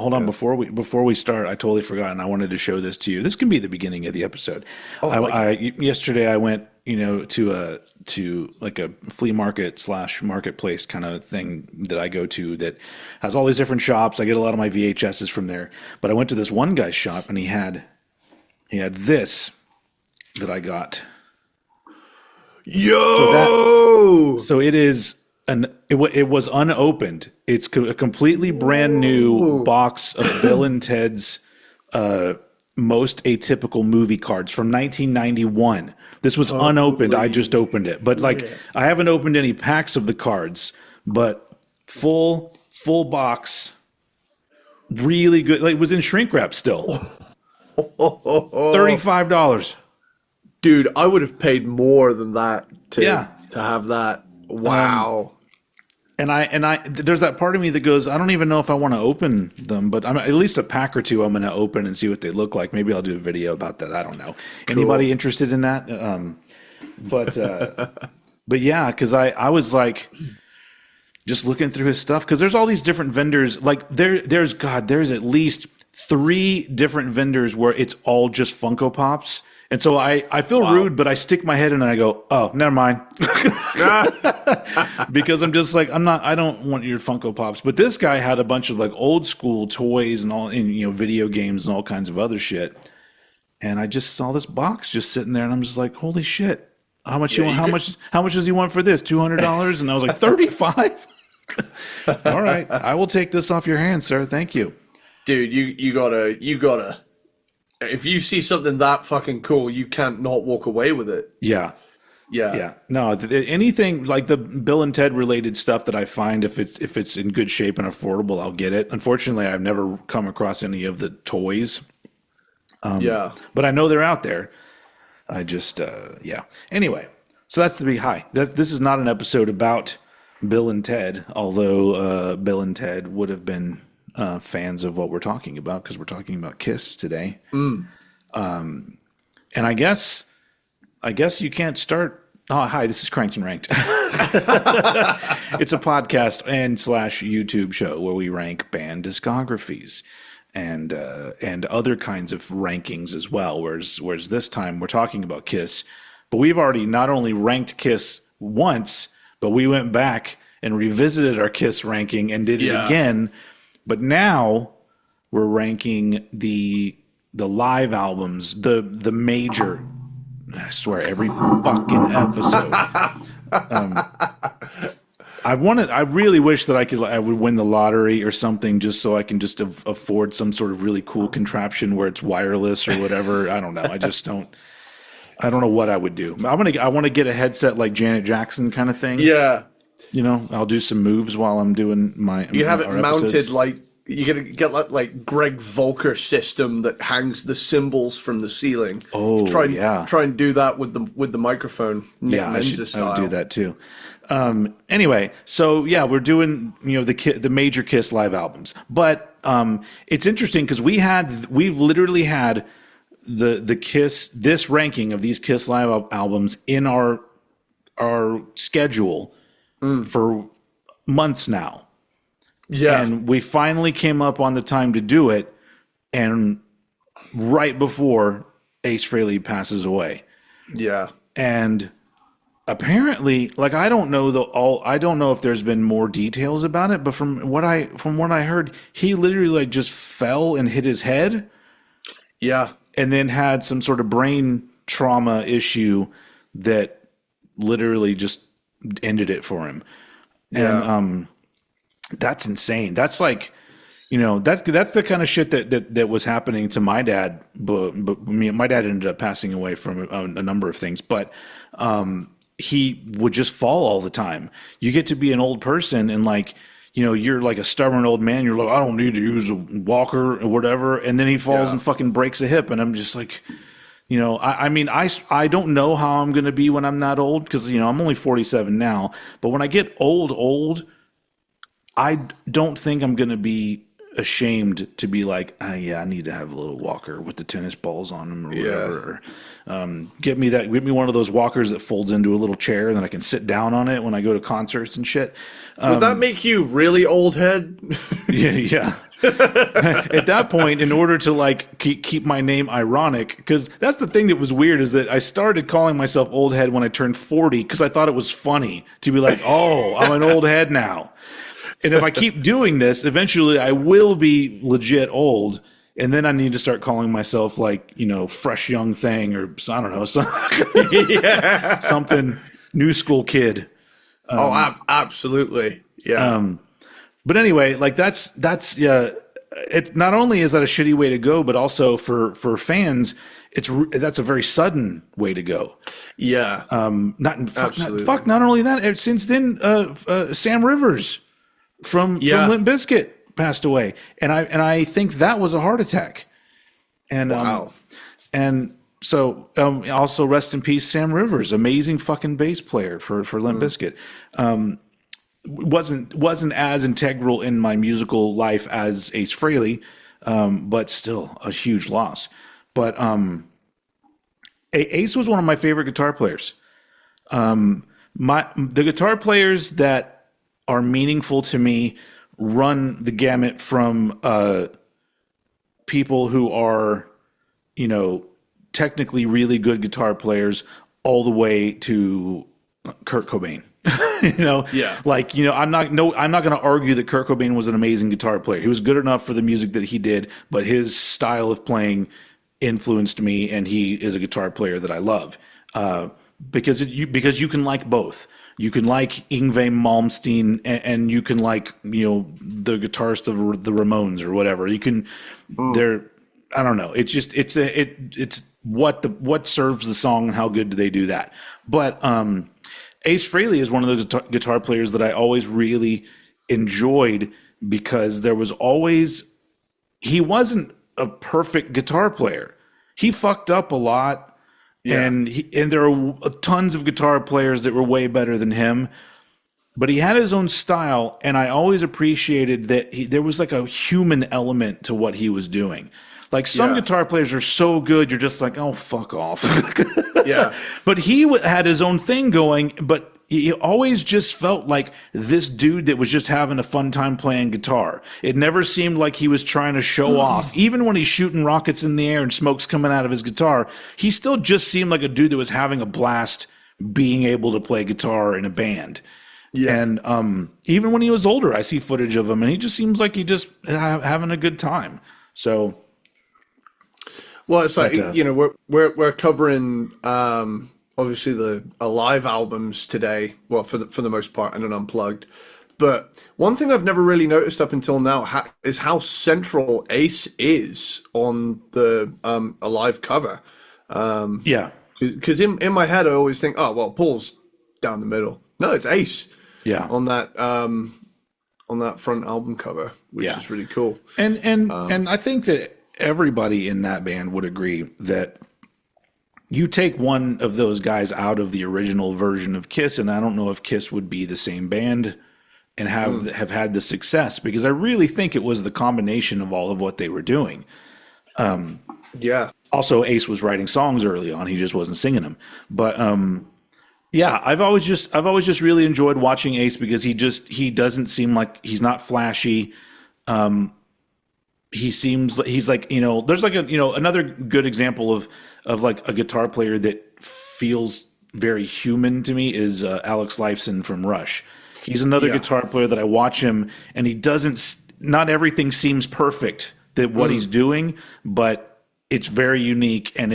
hold on. Before we start, I totally forgot, and I wanted to show this to you. This can be the beginning of the episode. Yesterday I went, to like a flea market / marketplace kind of thing that I go to that has all these different shops. I get a lot of my VHSs from there. But I went to this one guy's shop, and he had this that I got. Yo! So it is it was unopened. It's a completely brand new box of Bill and Ted's most atypical movie cards from 1991. This was unopened. I just opened it. But I haven't opened any packs of the cards, but full box, really good. Like, it was in shrink wrap still. $35. Dude, I would have paid more than that to have that. Wow. And I there's that part of me that goes, I don't even know if I want to open them, but I'm at least a pack or two I'm going to open and see what they look like. Maybe I'll do a video about that. I don't know. Cool. Anybody interested in that? But yeah, because I was like just looking through his stuff, because there's all these different vendors. Like there's at least 3 different vendors where it's all just Funko Pops. And so I feel rude, but I stick my head in and I go, oh, never mind. Because I'm just like, I don't want your Funko Pops. But this guy had a bunch of like old school toys and all, and video games and all kinds of other shit. And I just saw this box just sitting there, and I'm just like, holy shit. How much how much does he want for this? $200? And I was like, 35? All right. I will take this off your hands, sir. Thank you. Dude, you gotta. If you see something that fucking cool, you can't not walk away with it. Yeah. No, anything like the Bill and Ted related stuff that I find, if it's in good shape and affordable, I'll get it. Unfortunately, I've never come across any of the toys. But I know they're out there. I just Anyway, so that's the big hi. This is not an episode about Bill and Ted, although Bill and Ted would have been fans of what we're talking about, because we're talking about Kiss today. And I guess you can't start. Oh, hi, this is Cranked and Ranked. It's a podcast and / YouTube show where we rank band discographies and other kinds of rankings as well. Whereas this time we're talking about Kiss, but we've already not only ranked Kiss once, but we went back and revisited our Kiss ranking and did it again. But now we're ranking the live albums, the major. I swear, every fucking episode. I really wish that I would win the lottery or something, just so I can just afford some sort of really cool contraption where it's wireless or whatever. I don't know. I don't know what I would do. I want to get a headset like Janet Jackson kind of thing. Yeah. I'll do some moves while I'm doing my. You have it mounted episodes. like you're gonna get like Greg Volker system that hangs the cymbals from the ceiling. Oh, try and do that with the microphone. Yeah, I would do that too. Anyway, so yeah, we're doing the major Kiss live albums, but it's interesting because we've literally had the Kiss, this ranking of these Kiss live albums in our schedule for months now. Yeah. And we finally came up on the time to do it, and right before Ace Frehley passes away. Yeah. And apparently, like, I don't know if there's been more details about it, but from what I heard, he literally like just fell and hit his head. Yeah. And then had some sort of brain trauma issue that literally just ended it for him. Yeah. And that's insane. That's like, that's the kind of shit that was happening to my dad. But my dad ended up passing away from a number of things. But he would just fall all the time. You get to be an old person and like, you're like a stubborn old man. You're like, I don't need to use a walker or whatever. And then he falls and fucking breaks a hip. And I'm just like, I don't know how I'm going to be when I'm that old, because, I'm only 47 now. But when I get old, I don't think I'm going to be ashamed to be like, I need to have a little walker with the tennis balls on them or whatever. Or, get me one of those walkers that folds into a little chair and then I can sit down on it when I go to concerts and shit. Would that make you really old head? Yeah. At that point, in order to like keep my name ironic, because that's the thing that was weird is that I started calling myself old head when I turned 40 because I thought it was funny to be like, oh, I'm an old head now. And if I keep doing this, eventually I will be legit old. And then I need to start calling myself like, fresh young thing or I don't know, something new school kid. Absolutely. Yeah. But anyway, like that's it. Not only is that a shitty way to go, but also for fans, that's a very sudden way to go. Yeah. Not only that. Since then, Sam Rivers from Limp Bizkit passed away, and I think that was a heart attack. And wow. And so also rest in peace, Sam Rivers, amazing fucking bass player for Limp Bizkit. Wasn't as integral in my musical life as Ace Frehley, but still a huge loss. But Ace was one of my favorite guitar players. The guitar players that are meaningful to me run the gamut from people who are, technically really good guitar players all the way to Kurt Cobain. I'm not going to argue that Kurt Cobain was an amazing guitar player. He was good enough for the music that he did, but his style of playing influenced me, and he is a guitar player that I love. Because you can like both. You can like Yngwie Malmsteen, and you can like the guitarist of the Ramones or whatever. You can I don't know. It's just it's what serves the song and how good do they do that. But Ace Frehley is one of those guitar players that I always really enjoyed because he wasn't a perfect guitar player. He fucked up a lot. Yeah. And there are tons of guitar players that were way better than him, but he had his own style, and I always appreciated that there was like a human element to what he was doing. Like some guitar players are so good, you're just like, oh, fuck off. Yeah. But he had his own thing going, but he always just felt like this dude that was just having a fun time playing guitar. It never seemed like he was trying to show off. Even when he's shooting rockets in the air and smoke's coming out of his guitar, he still just seemed like a dude that was having a blast being able to play guitar in a band. Yeah. And even when he was older, I see footage of him, and he just seems like he just having a good time. So, well, it's like we're covering. Obviously, the live albums today, well, for the most part, and an unplugged. But one thing I've never really noticed up until now is how central Ace is on the a live cover. Because in my head, I always think, oh, well, Paul's down the middle. No, it's Ace. Yeah. On that front album cover, which is really cool. And I think that everybody in that band would agree that. You take one of those guys out of the original version of Kiss, and I don't know if Kiss would be the same band and have had the success, because I really think it was the combination of all of what they were doing. Also, Ace was writing songs early on; he just wasn't singing them. But I've always just really enjoyed watching Ace because he doesn't seem like he's not flashy. He seems like he's like, there's like another good example of like a guitar player that feels very human to me is Alex Lifeson from Rush. He's another guitar player that I watch him, and not everything seems perfect that what he's doing, but it's very unique, and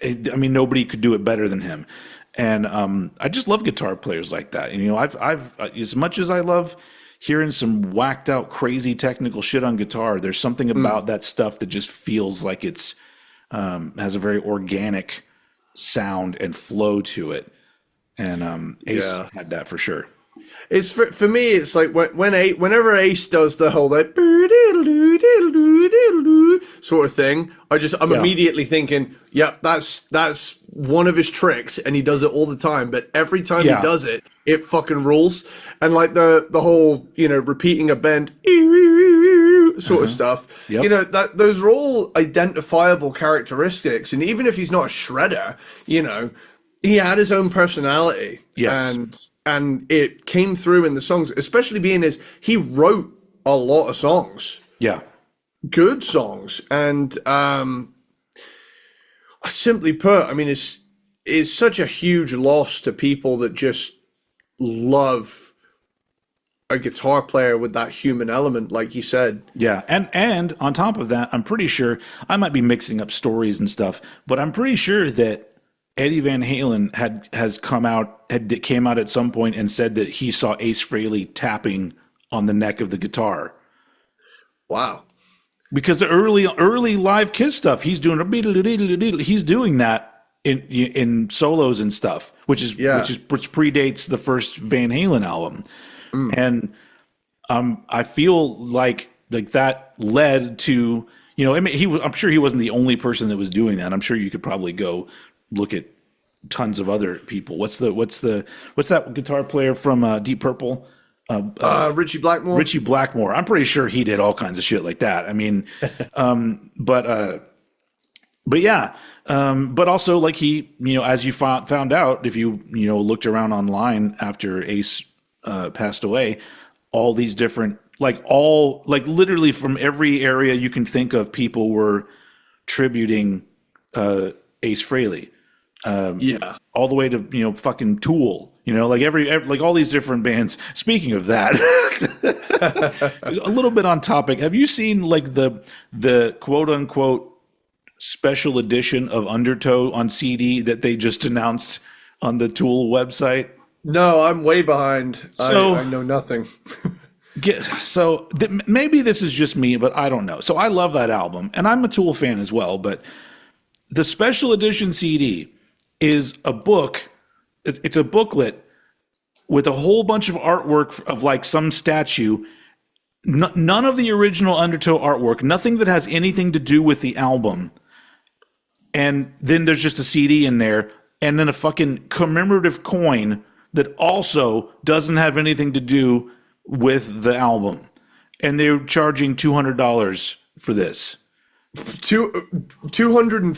nobody could do it better than him. And I just love guitar players like that. And, I've as much as I love hearing some whacked out crazy technical shit on guitar, there's something about that stuff that just feels like it's has a very organic sound and flow to it, and Ace had that for sure. It's for me, it's like whenever Ace does the whole that sort of thing, I'm immediately thinking, yep, that's one of his tricks, and he does it all the time. But every time he does it, it fucking rules. And like the whole repeating a bend sort of stuff, that those are all identifiable characteristics. And even if he's not a shredder, he had his own personality. Yes. And it came through in the songs, especially being he wrote a lot of songs. Yeah. good songs. And simply put, I mean, it's such a huge loss to people that just love a guitar player with that human element, like you said. Yeah, and on top of that, I'm pretty sure I might be mixing up stories and stuff, but I'm pretty sure that Eddie Van Halen came out at some point and said that he saw Ace Frehley tapping on the neck of the guitar Wow. because the early live Kiss stuff, he's doing that in solos and stuff, Yeah. which predates the first Van Halen album, and I feel like that led to, I mean, I'm sure he wasn't the only person that was doing that. I'm sure you could probably go look at tons of other people. What's that guitar player from Deep Purple? Richie Blackmore. Richie Blackmore. I'm pretty sure he did all kinds of shit like that. I mean, but yeah, but also like he, as you found out, if you looked around online after Ace passed away, all these different literally from every area you can think of, people were tributing Ace Frehley. Yeah. All the way to fucking Tool, like all these different bands. Speaking of that, a little bit on topic. Have you seen like the quote unquote special edition of Undertow on CD that they just announced on the Tool website? No, I'm way behind. So I know nothing. Maybe this is just me, but I don't know. So I love that album, and I'm a Tool fan as well. But the special edition CD is a book. It's a booklet with a whole bunch of artwork of like some statue. None of the original Undertow artwork. Nothing that has anything to do with the album. And then there's just a CD in there, and then a fucking commemorative coin that also doesn't have anything to do with the album, and they're charging $200 for this. $250.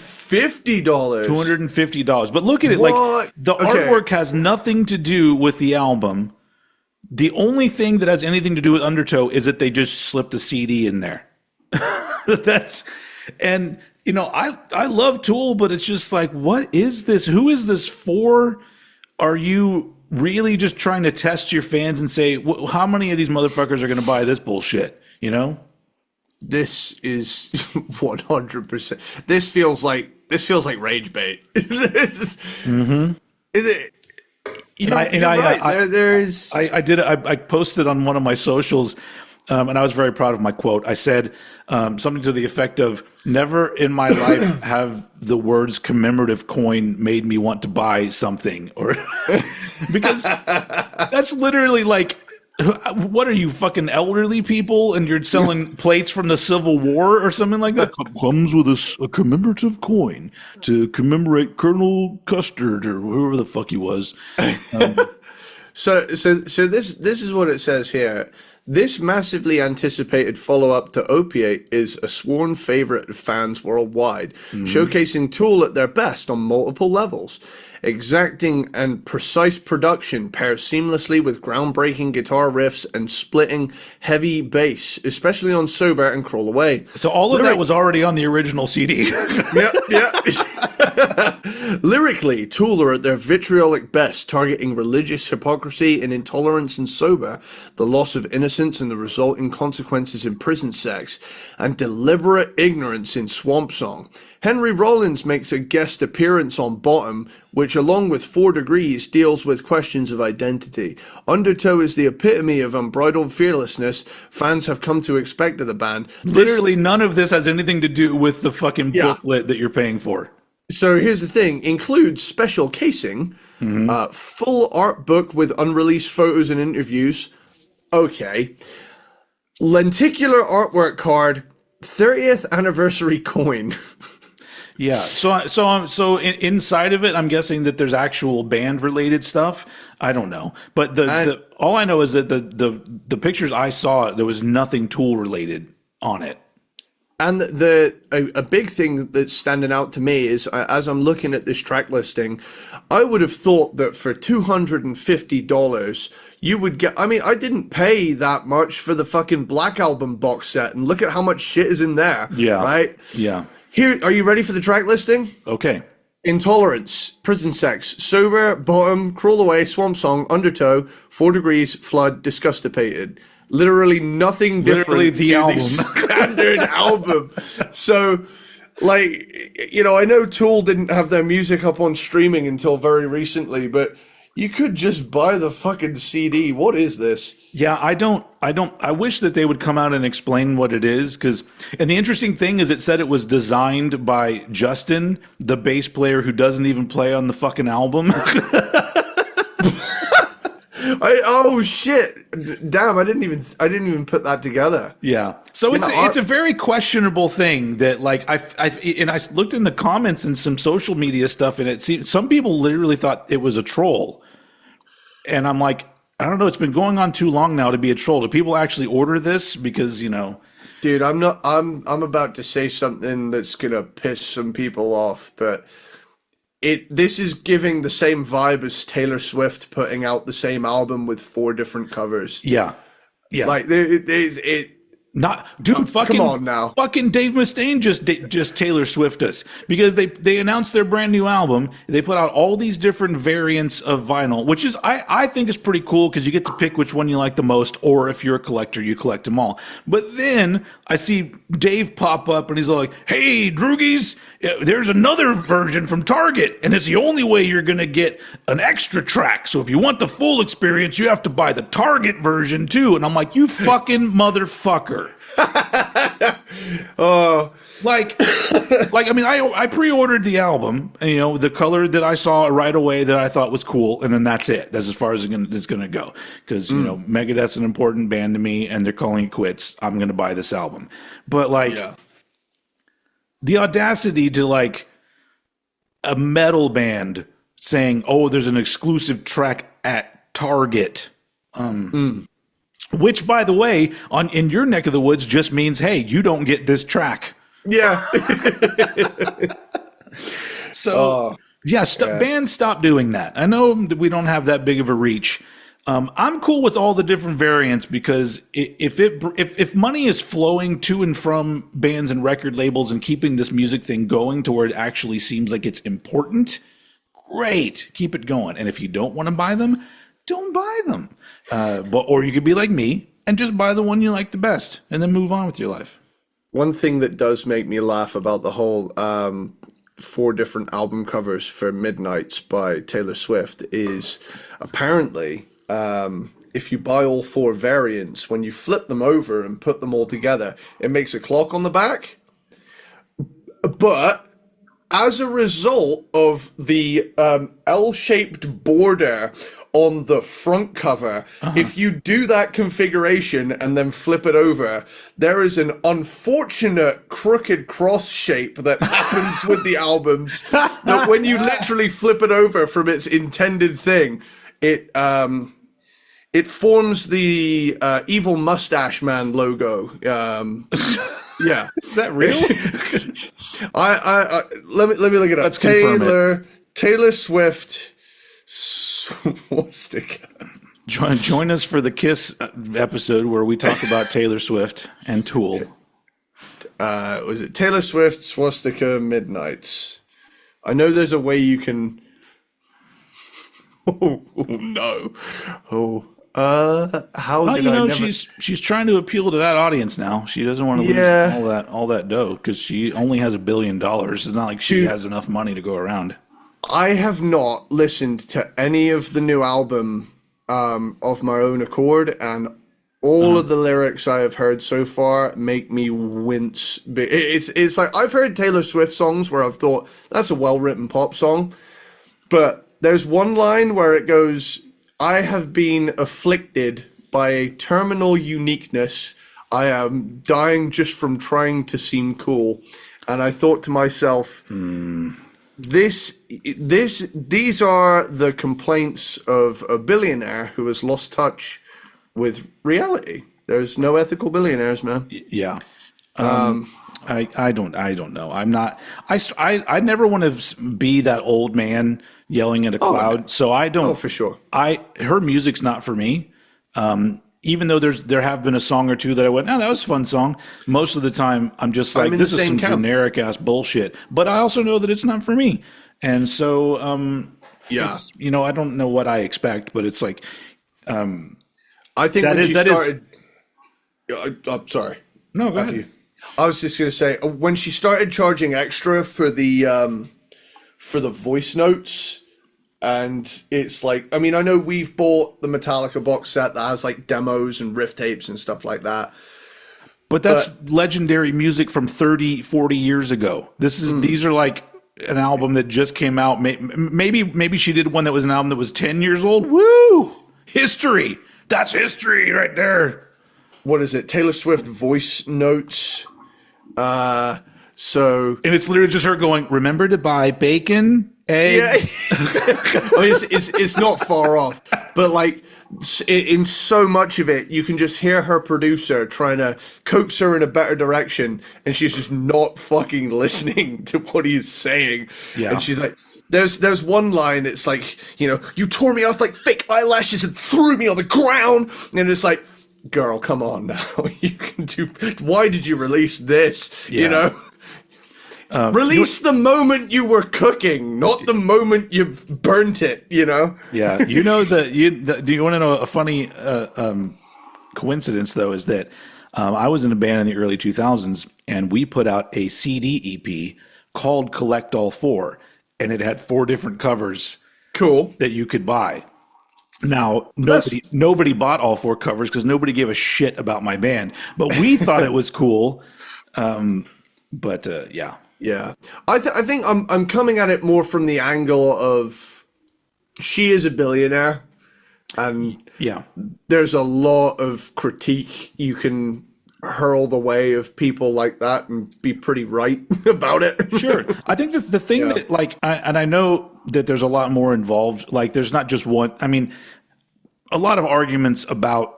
$250. But look at it, What? like the artwork has nothing to do with the album. The only thing that has anything to do with Undertow is that they just slipped a CD in there. And I love Tool, but it's just like, what is this? Who is this for? Are you really just trying to test your fans and say, how many of these motherfuckers are going to buy this bullshit? This is 100%. This feels like rage bait. This is. Mm-hmm. I posted on one of my socials, and I was very proud of my quote. I said something to the effect of, "Never in my life have the words commemorative coin made me want to buy something," or because that's literally like, what are you, fucking elderly people, and you're selling plates from the Civil War or something like that? Comes with a commemorative coin to commemorate Colonel Custard or whoever the fuck he was. So this is what it says here. This massively anticipated follow-up to Opiate is a sworn favorite of fans worldwide, showcasing Tool at their best on multiple levels. Exacting and precise production pairs seamlessly with groundbreaking guitar riffs and splitting heavy bass, especially on Sober and Crawl Away. So all of that was already on the original CD. Yeah. Lyrically, Tool are at their vitriolic best, targeting religious hypocrisy and intolerance in Sober, the loss of innocence and the resulting consequences in prison sex, and deliberate ignorance in Swamp Song. Henry Rollins makes a guest appearance on Bottom, which along with 4 Degrees deals with questions of identity. Undertow is the epitome of unbridled fearlessness fans have come to expect of the band. Literally none of this has anything to do with the fucking booklet that you're paying for. So here's the thing, includes special casing, full art book with unreleased photos and interviews. Okay. Lenticular artwork card, 30th anniversary coin. Yeah. So inside of it, I'm guessing that there's actual band related stuff. I don't know, but all I know is that the pictures I saw, there was nothing Tool related on it. And a big thing that's standing out to me is as I'm looking at this track listing, I would have thought that for $250 you would get. I mean, I didn't pay that much for the fucking Black Album box set, and look at how much shit is in there. Yeah. Right. Yeah. Here, are you ready for the track listing? Okay. Intolerance, Prison Sex, Sober, Bottom, Crawl Away, Swamp Song, Undertow, 4 Degrees, Flood, Disgustipated. Literally nothing different Literally the album. the standard album. So, like, you know, I know Tool didn't have their music up on streaming until very recently, but you could just buy the fucking CD. What is this? Yeah, I wish that they would come out and explain what it is, and the interesting thing is it said it was designed by Justin, the bass player who doesn't even play on the fucking album. Oh shit! Damn, I didn't even put that together. Yeah, so it's a very questionable thing that, like, I looked in the comments and some social media stuff, and it seemed some people literally thought it was a troll, and I'm like, I don't know, it's been going on too long now to be a troll. Do people actually order this? Because, you know, dude, I'm about to say something that's gonna piss some people off, but this is giving the same vibe as Taylor Swift putting out the same album with 4 different covers. Yeah. Yeah. Like it Not, dude, fucking, come on now. Fucking Dave Mustaine just Taylor Swift us, because they announced their brand new album. They put out all these different variants of vinyl, which is, I think is pretty cool, because you get to pick which one you like the most, or if you're a collector, you collect them all. But then I see Dave pop up and he's like, hey, Droogies, there's another version from Target, and it's the only way you're going to get an extra track. So if you want the full experience, you have to buy the Target version too. And I'm like, you fucking motherfucker. Oh, like I mean, I pre-ordered the album, and, you know, the color that I saw right away that I thought was cool, and then that's it. That's as far as it's going to go, because you know, Megadeth's an important band to me, and they're calling it quits. I'm going to buy this album, but like, the audacity to, like, a metal band saying, "Oh, there's an exclusive track at Target." Which, by the way, in your neck of the woods just means, hey, you don't get this track. yeah. So, bands stop doing that. I know that we don't have that big of a reach. I'm cool with all the different variants, because if money is flowing to and from bands and record labels and keeping this music thing going to where it actually seems like it's important, great, keep it going. And if you don't want to buy them, don't buy them. Or you could be like me and just buy the one you like the best and then move on with your life. One thing that does make me laugh about the whole 4 different album covers for Midnights by Taylor Swift is apparently if you buy all 4 variants, when you flip them over and put them all together, it makes a clock on the back. But as a result of the L-shaped border on the front cover, if you do that configuration and then flip it over, there is an unfortunate crooked cross shape that happens with the albums, that when you literally flip it over from its intended thing, it forms the evil mustache man logo. Yeah, is that real? Let me look it up. Let's confirm it. Taylor Swift swastika. Join us for the Kiss episode where we talk about Taylor Swift and Tool. Was it Taylor Swift swastika Midnights? I know there's a way you can. Oh no! How well, did you know, I never... she's trying to appeal to that audience now. She doesn't want to lose all that dough, because she only has $1 billion. It's not like she has enough money to go around. I have not listened to any of the new album of my own accord, and all of the lyrics I have heard so far make me wince. It's like, I've heard Taylor Swift songs where I've thought, that's a well-written pop song, but there's one line where it goes, I have been afflicted by a terminal uniqueness. I am dying just from trying to seem cool. And I thought to myself, these are the complaints of a billionaire who has lost touch with reality. There's no ethical billionaires, man. Yeah. I don't know. I'm not. I never want to be that old man yelling at a cloud. So I don't. Oh, for sure. Her music's not for me. Even though there have been a song or two that I went, oh, that was a fun song. Most of the time, I'm just like, this is some generic ass bullshit. But I also know that it's not for me, and so it's, I don't know what I expect, but it's like, I think when she started, I'm sorry. No, go ahead. I was just going to say, when she started charging extra for the voice notes, and it's like, I mean, I know we've bought the Metallica box set that has like demos and riff tapes and stuff like that. But that's legendary music from 30, 40 years ago. These are like an album that just came out. Maybe she did one that was an album that was 10 years old. Woo! History. That's history right there. What is it? Taylor Swift voice notes. And it's literally just her going, remember to buy bacon, eggs. Yeah. I mean, it's not far off, but like in so much of it, you can just hear her producer trying to coax her in a better direction, and she's just not fucking listening to what he's saying. Yeah. And she's like, there's one line, it's like, you tore me off like fake eyelashes and threw me on the ground, and it's like, girl, come on now. You can do. Why did you release this? Yeah. Release the moment you were cooking, not the moment you burnt it. Yeah. Do you want to know a funny coincidence though? Is that I was in a band in the early 2000s, and we put out a CD EP called "Collect All Four," and it had 4 different covers. Cool. That you could buy. Now, nobody bought all 4 covers because nobody gave a shit about my band, but we thought it was cool. Yeah. Yeah. I think I'm coming at it more from the angle of she is a billionaire, and there's a lot of critique you can hurl the way of people like that and be pretty right about it. Sure. I think the thing that I know that there's a lot more involved. Like there's not just one. I mean, a lot of arguments about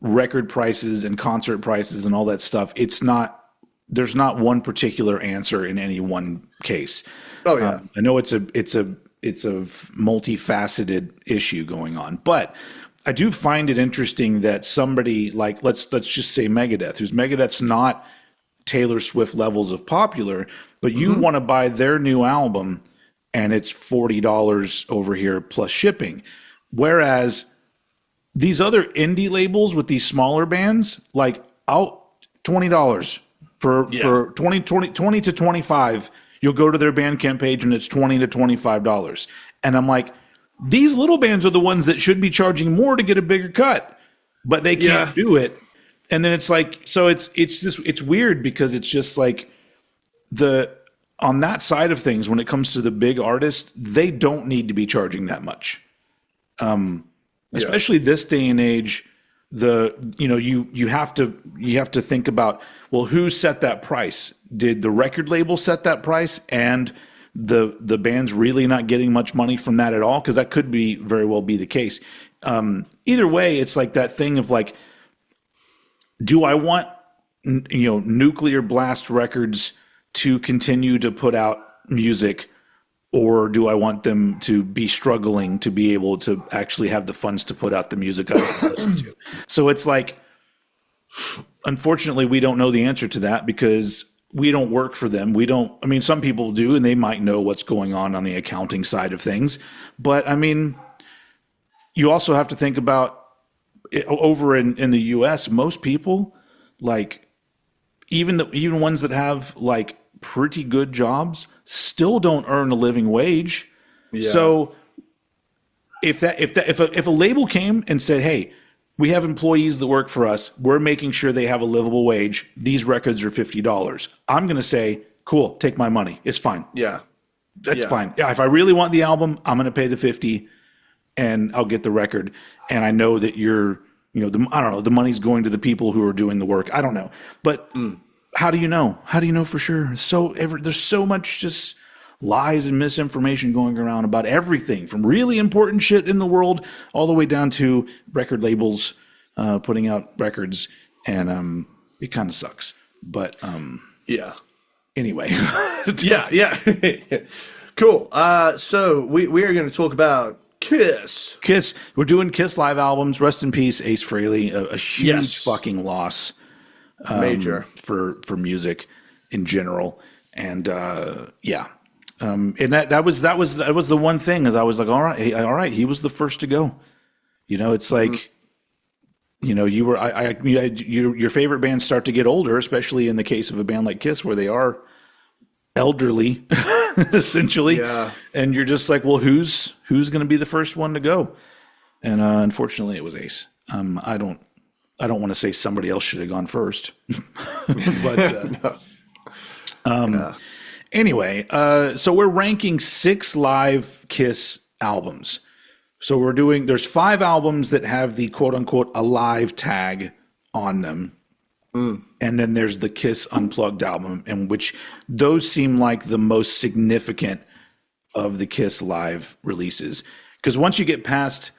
record prices and concert prices and all that stuff. There's not one particular answer in any one case. Oh yeah. I know it's a multifaceted issue going on, but I do find it interesting that somebody like let's just say Megadeth's not Taylor Swift levels of popular, but you want to buy their new album and it's $40 over here plus shipping. Whereas these other indie labels with these smaller bands, like $20 for 20 to 25, you'll go to their Bandcamp page and it's $20 to $25. And I'm like, these little bands are the ones that should be charging more to get a bigger cut, but they can't do it. And then it's like, so it's weird because it's just like on that side of things, when it comes to the big artists, they don't need to be charging that much. Especially this day and age, you have to think about, well, who set that price? Did the record label set that price, and the band's really not getting much money from that at all? Because that could be very well be the case. Either way, it's like that thing of like, do I want Nuclear Blast Records to continue to put out music, or do I want them to be struggling to be able to actually have the funds to put out the music I want to listen to? So it's like, unfortunately, we don't know the answer to that because we don't work for them. Some people do, and they might know what's going on the accounting side of things. But I mean, you also have to think about over in the US, most people, like even ones that have like pretty good jobs, still don't earn a living wage. Yeah. So if a label came and said, "Hey, we have employees that work for us. We're making sure they have a livable wage. These records are $50." I'm going to say, "Cool, take my money. It's fine." Yeah. That's fine. Yeah, if I really want the album, I'm going to pay the $50 and I'll get the record. And I know that I don't know, the money's going to the people who are doing the work. I don't know. But how do you know? How do you know for sure? There's so much just lies and misinformation going around about everything, from really important shit in the world all the way down to record labels putting out records, and it kind of sucks. But Yeah. Anyway. Yeah. Cool. So we are going to talk about Kiss. Kiss. We're doing Kiss live albums. Rest in peace, Ace Frehley. A huge Yes. fucking loss. Major. For music in general. And yeah. And that was the one thing, is I was like, all right, he was the first to go. You know, it's like, you know, your favorite bands start to get older, especially in the case of a band like Kiss, where they are elderly, essentially. Yeah. And you're just like, well, who's going to be the first one to go? And unfortunately, it was Ace. I don't want to say somebody else should have gone first, but anyway, so we're ranking 6 live Kiss albums. So there's 5 albums that have the quote unquote alive tag on them. And then there's the Kiss Unplugged album, in which those seem like the most significant of the Kiss live releases. Because once you get past,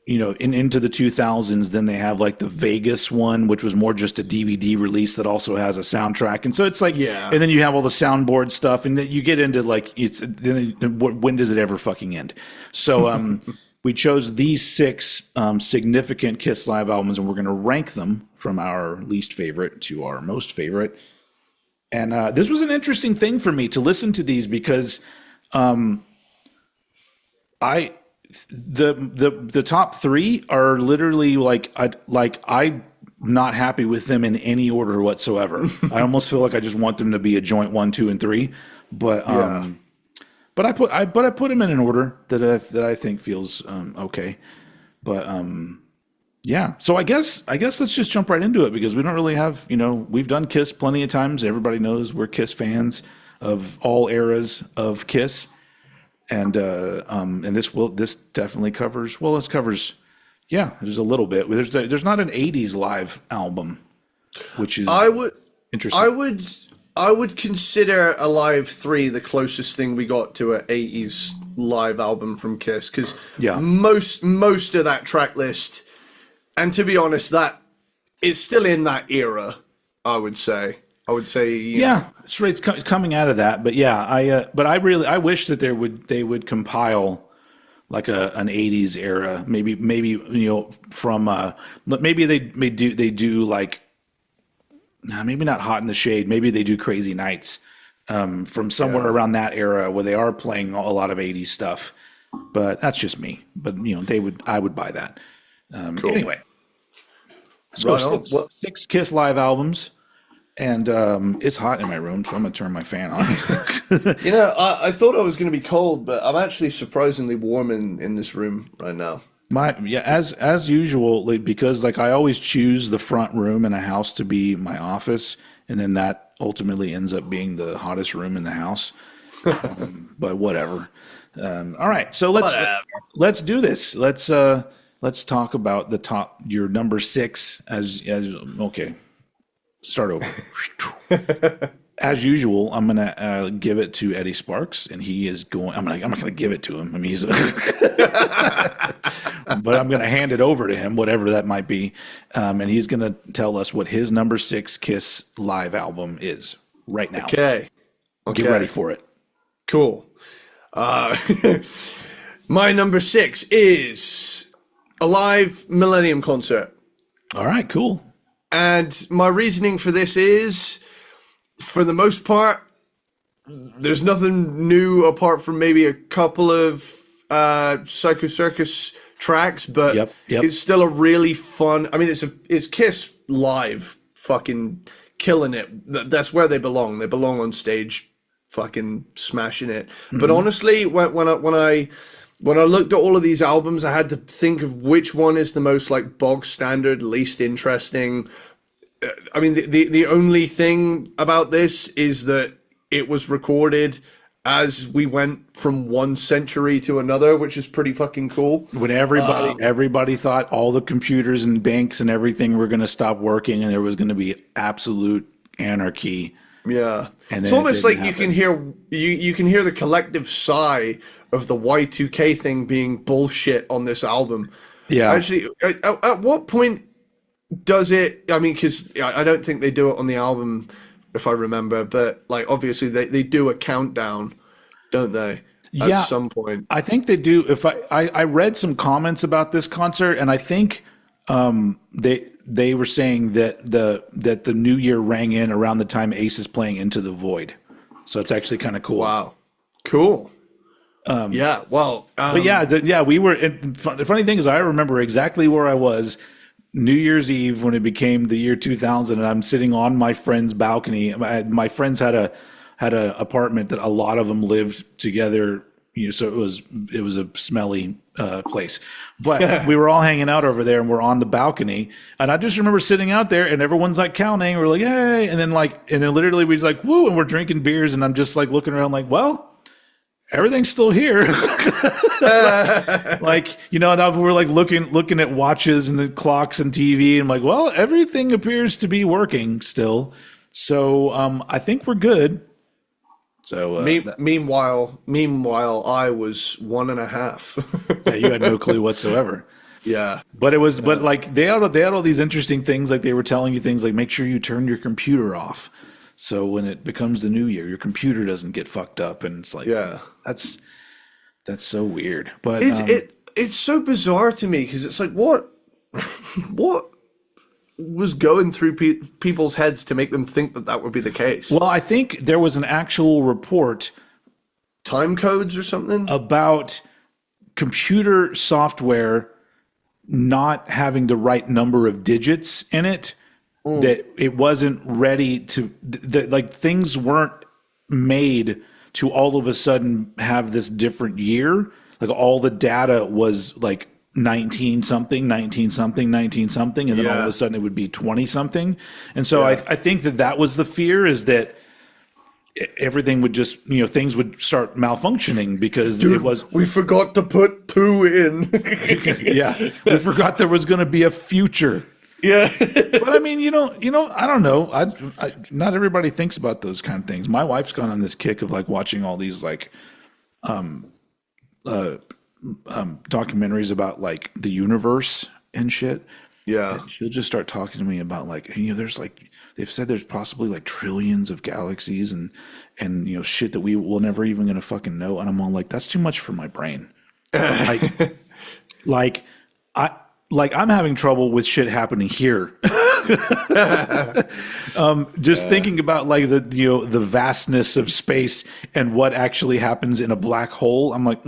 into the 2000s, then they have like the Vegas one, which was more just a DVD release that also has a soundtrack. And so it's like, yeah. And then you have all the soundboard stuff, and then you get into like, when does it ever fucking end? So we chose these 6 significant Kiss live albums, and we're going to rank them from our least favorite to our most favorite. And this was an interesting thing for me to listen to these, because the top 3 are literally I'm not happy with them in any order whatsoever. I almost feel like I just want them to be a joint 1, 2, and 3. But but I put them in an order that I think feels okay. But yeah. So I guess let's just jump right into it, because we don't really have, we've done Kiss plenty of times. Everybody knows we're Kiss fans of all eras of Kiss. And this definitely covers, there's a little bit. There's not an 80s live album, which is interesting. I would consider Alive 3 the closest thing we got to an 80s live album from Kiss, because most of that track list, and to be honest, that is still in that era, I would say. It's coming out of that, but I wish that they would compile like an 80s era, maybe from maybe they do like, maybe not Hot in the Shade, maybe they do Crazy Nights from somewhere around that era, where they are playing a lot of 80s stuff. But that's just me. But I would buy that. Cool. Anyway, so 6 Kiss live albums. And it's hot in my room, so I'm going to turn my fan on. I thought I was going to be cold, but I'm actually surprisingly warm in this room right now. As usual, because I always choose the front room in a house to be my office, and then that ultimately ends up being the hottest room in the house. But whatever. All right, so let's do this. Let's talk about your number 6 as okay. Start over. As usual, I'm gonna give it to Eddie Sparxx, and he is going. I'm not gonna give it to him. I mean, he's, but I'm gonna hand it over to him, whatever that might be, and he's gonna tell us what his number 6 Kiss live album is right now. Okay. Get ready for it. Cool. My number 6 is a live Millennium Concert. All right. Cool. And my reasoning for this is, for the most part, there's nothing new apart from maybe a couple of Psycho Circus tracks, but yep. It's still a really fun. I mean, it's Kiss live, fucking killing it. That's where they belong. They belong on stage, fucking smashing it. Mm-hmm. But honestly, when I looked at all of these albums, I had to think of which one is the most bog standard, least interesting. I mean, the only thing about this is that it was recorded as we went from one century to another, which is pretty fucking cool. When everybody thought all the computers and banks and everything were going to stop working, and there was going to be absolute anarchy. Yeah, it's almost like you can hear the collective sigh of the Y2K thing being bullshit on this album. Yeah. Actually, at what point does it? I mean, because I don't think they do it on the album, if I remember. But like, obviously, they do a countdown, don't they? At Yeah, some point. I think they do. If I read some comments about this concert, and I think they were saying that the new year rang in around the time Ace is playing Into the Void, so it's actually kind of cool. Wow, cool. Yeah. Well. But yeah, we were. The funny thing is, I remember exactly where I was New Year's Eve when it became the year 2000, and I'm sitting on my friend's balcony. My friends had a apartment that a lot of them lived together. So it was a smelly place, but we were all hanging out over there, and we're on the balcony. And I just remember sitting out there, and everyone's like counting. We're like, "Yay!" And then literally we was like, "Woo!" And we're drinking beers, and I'm just like looking around, like, "Well, everything's still here." Like, now we're like looking at watches and the clocks and TV, and I'm like, well, everything appears to be working still. So I think we're good. So Meanwhile, I was 1.5. yeah, you had no clue whatsoever. Yeah. But but like they had all these interesting things. Like they were telling you things like, make sure you turn your computer off, so when it becomes the new year, your computer doesn't get fucked up. And it's like, Yeah. that's so weird. But It's so bizarre to me because it's like what was going through people's heads to make them think that that would be the case? well, I think there was an actual report Time codes or something? about computer software not having the right number of digits in it, that it wasn't ready to, that like things weren't made to all of a sudden have this different year. Like all the data was like 19 something, 19 something, 19 something, and then all of a sudden it would be 20 something. And so I think that was the fear, is that everything would just, things would start malfunctioning because it was, We forgot to put 2 in. yeah, we forgot there was going to be a future. Yeah. But I mean, I don't know. Not everybody thinks about those kind of things. My wife's gone on this kick of like watching all these like documentaries about like the universe and shit. Yeah. And she'll just start talking to me about like, there's like, they've said there's possibly like trillions of galaxies and shit that we will never even gonna fucking know. And I'm all like, that's too much for my brain. like, like I'm having trouble with shit happening here. Just thinking about like the vastness of space and what actually happens in a black hole. I'm like,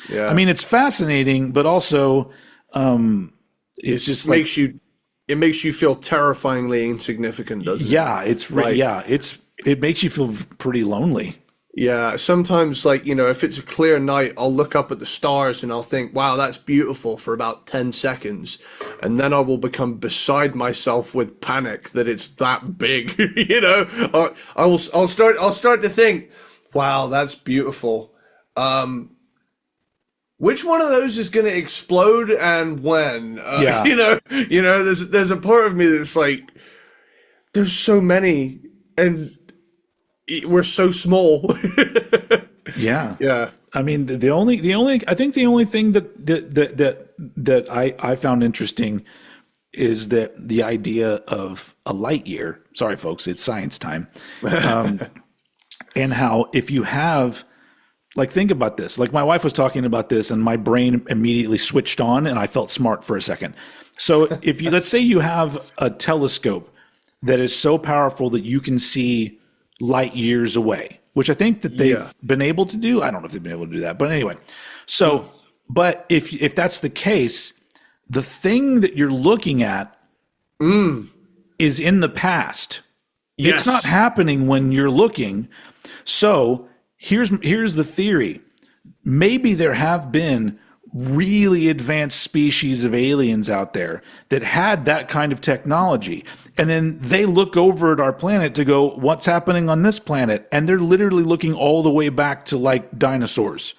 Yeah. I mean, it's fascinating, but also, it's just like, it makes you feel terrifyingly insignificant, doesn't it? yeah, it makes you feel pretty lonely. Yeah, sometimes, like, if it's a clear night, I'll look up at the stars and I'll think, wow, that's beautiful for about 10 seconds. And then I will become beside myself with panic that it's that big. I'll start to think, wow, that's beautiful. Which one of those is going to explode and when? Yeah. There's a part of me that's like, there's so many and we're so small. Yeah. Yeah. I mean, I think the only thing that I found interesting is that the idea of a light year. Sorry, folks, it's science time. And how if you have, like, think about this. Like, my wife was talking about this, and my brain immediately switched on, and I felt smart for a second. So, if you let's say you have a telescope that is so powerful that you can see light years away, which I think that they've been able to do. I don't know if they've been able to do that, but anyway. So, but if that's the case, the thing that you're looking at is in the past. Yes. It's not happening when you're looking. So here's the theory. Maybe there have been really advanced species of aliens out there that had that kind of technology. And then they look over at our planet to go, what's happening on this planet? And they're literally looking all the way back to like dinosaurs.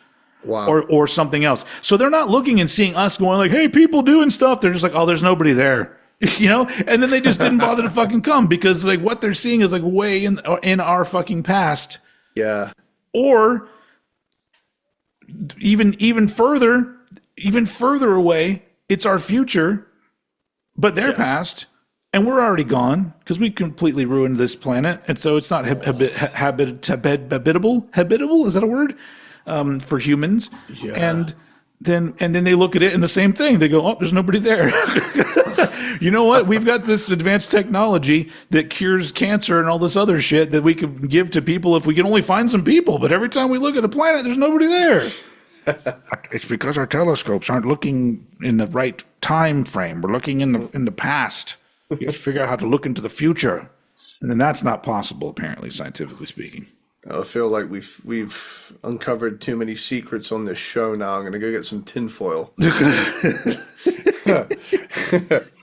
Wow. Or something else. So they're not looking and seeing us going like, hey, people doing stuff. They're just like, oh, there's nobody there. And then they just didn't bother to fucking come because like what they're seeing is like way in our fucking past. Yeah. Or even further away, it's our future, but they're past, and we're already gone because we completely ruined this planet, and so it's not habitable. Is that a word for humans? Yeah. And then they look at it and the same thing. They go, "Oh, there's nobody there." You know what? We've got this advanced technology that cures cancer and all this other shit that we could give to people if we can only find some people. But every time we look at a planet, there's nobody there. It's because our telescopes aren't looking in the right time frame. We're looking in the past. You have to figure out how to look into the future, and then that's not possible, apparently, scientifically speaking. I feel like we've uncovered too many secrets on this show now. I'm gonna go get some tinfoil.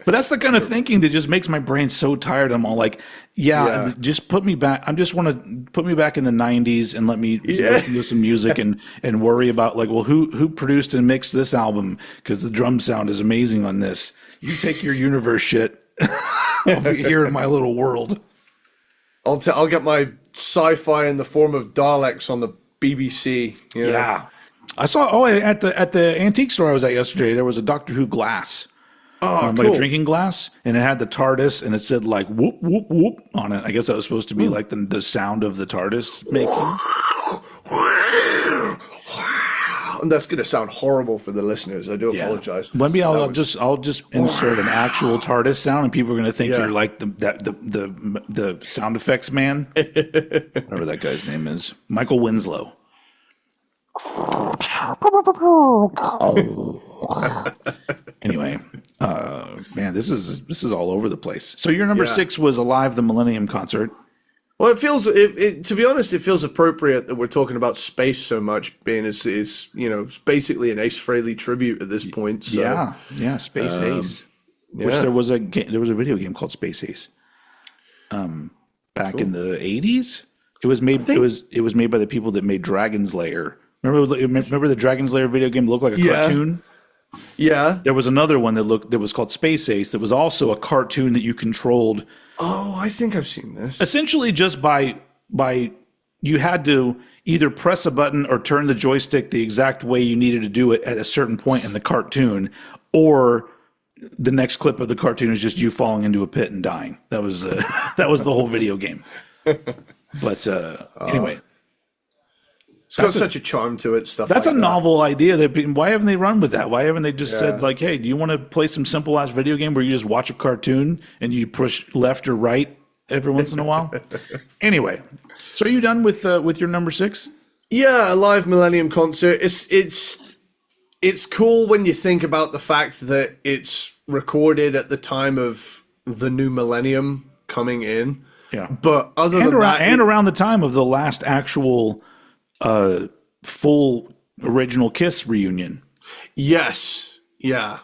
But that's the kind of thinking that just makes my brain so tired. I'm all like, just put me back. I just want to put me back in the 90s and let me listen to some music and worry about like, well, who produced and mixed this album? Because the drum sound is amazing on this. You take your universe shit. I'll be here in my little world. I'll get my sci-fi in the form of Daleks on the BBC. You know? Yeah. I saw at the antique store I was at yesterday, there was a Doctor Who glass. Oh, like a drinking glass, and it had the TARDIS, and it said like whoop whoop whoop on it. I guess that was supposed to be like the sound of the TARDIS making. And that's going to sound horrible for the listeners. I do apologize. Maybe I'll just insert an actual TARDIS sound, and people are going to think you're like the sound effects man, whatever that guy's name is, Michael Winslow. Anyway, man, this is all over the place. So your number 6 was Alive, the Millennium Concert. Well, it feels to be honest, it feels appropriate that we're talking about space so much, being is it's basically an Ace Frehley tribute at this point. So. Yeah, Space Ace. Which there was a video game called Space Ace. Back in the 80s, it was made. It was made by the people that made Dragon's Lair. Remember the Dragon's Lair video game looked like a cartoon? Yeah. There was another one that was called Space Ace that was also a cartoon that you controlled. Oh, I think I've seen this. Essentially just by you had to either press a button or turn the joystick the exact way you needed to do it at a certain point in the cartoon, or the next clip of the cartoon is just you falling into a pit and dying. That was that was the whole video game. But anyway. It's got such a charm to it. That's a novel idea. Why haven't they run with that? Why haven't they just said like, "Hey, do you want to play some simple ass video game where you just watch a cartoon and you push left or right every once in a while?" Anyway, so are you done with your number 6? Yeah, a live Millennium Concert. It's cool when you think about the fact that it's recorded at the time of the new millennium coming in. Yeah, but around the time of the last actual. Full original Kiss reunion. Yes, yeah.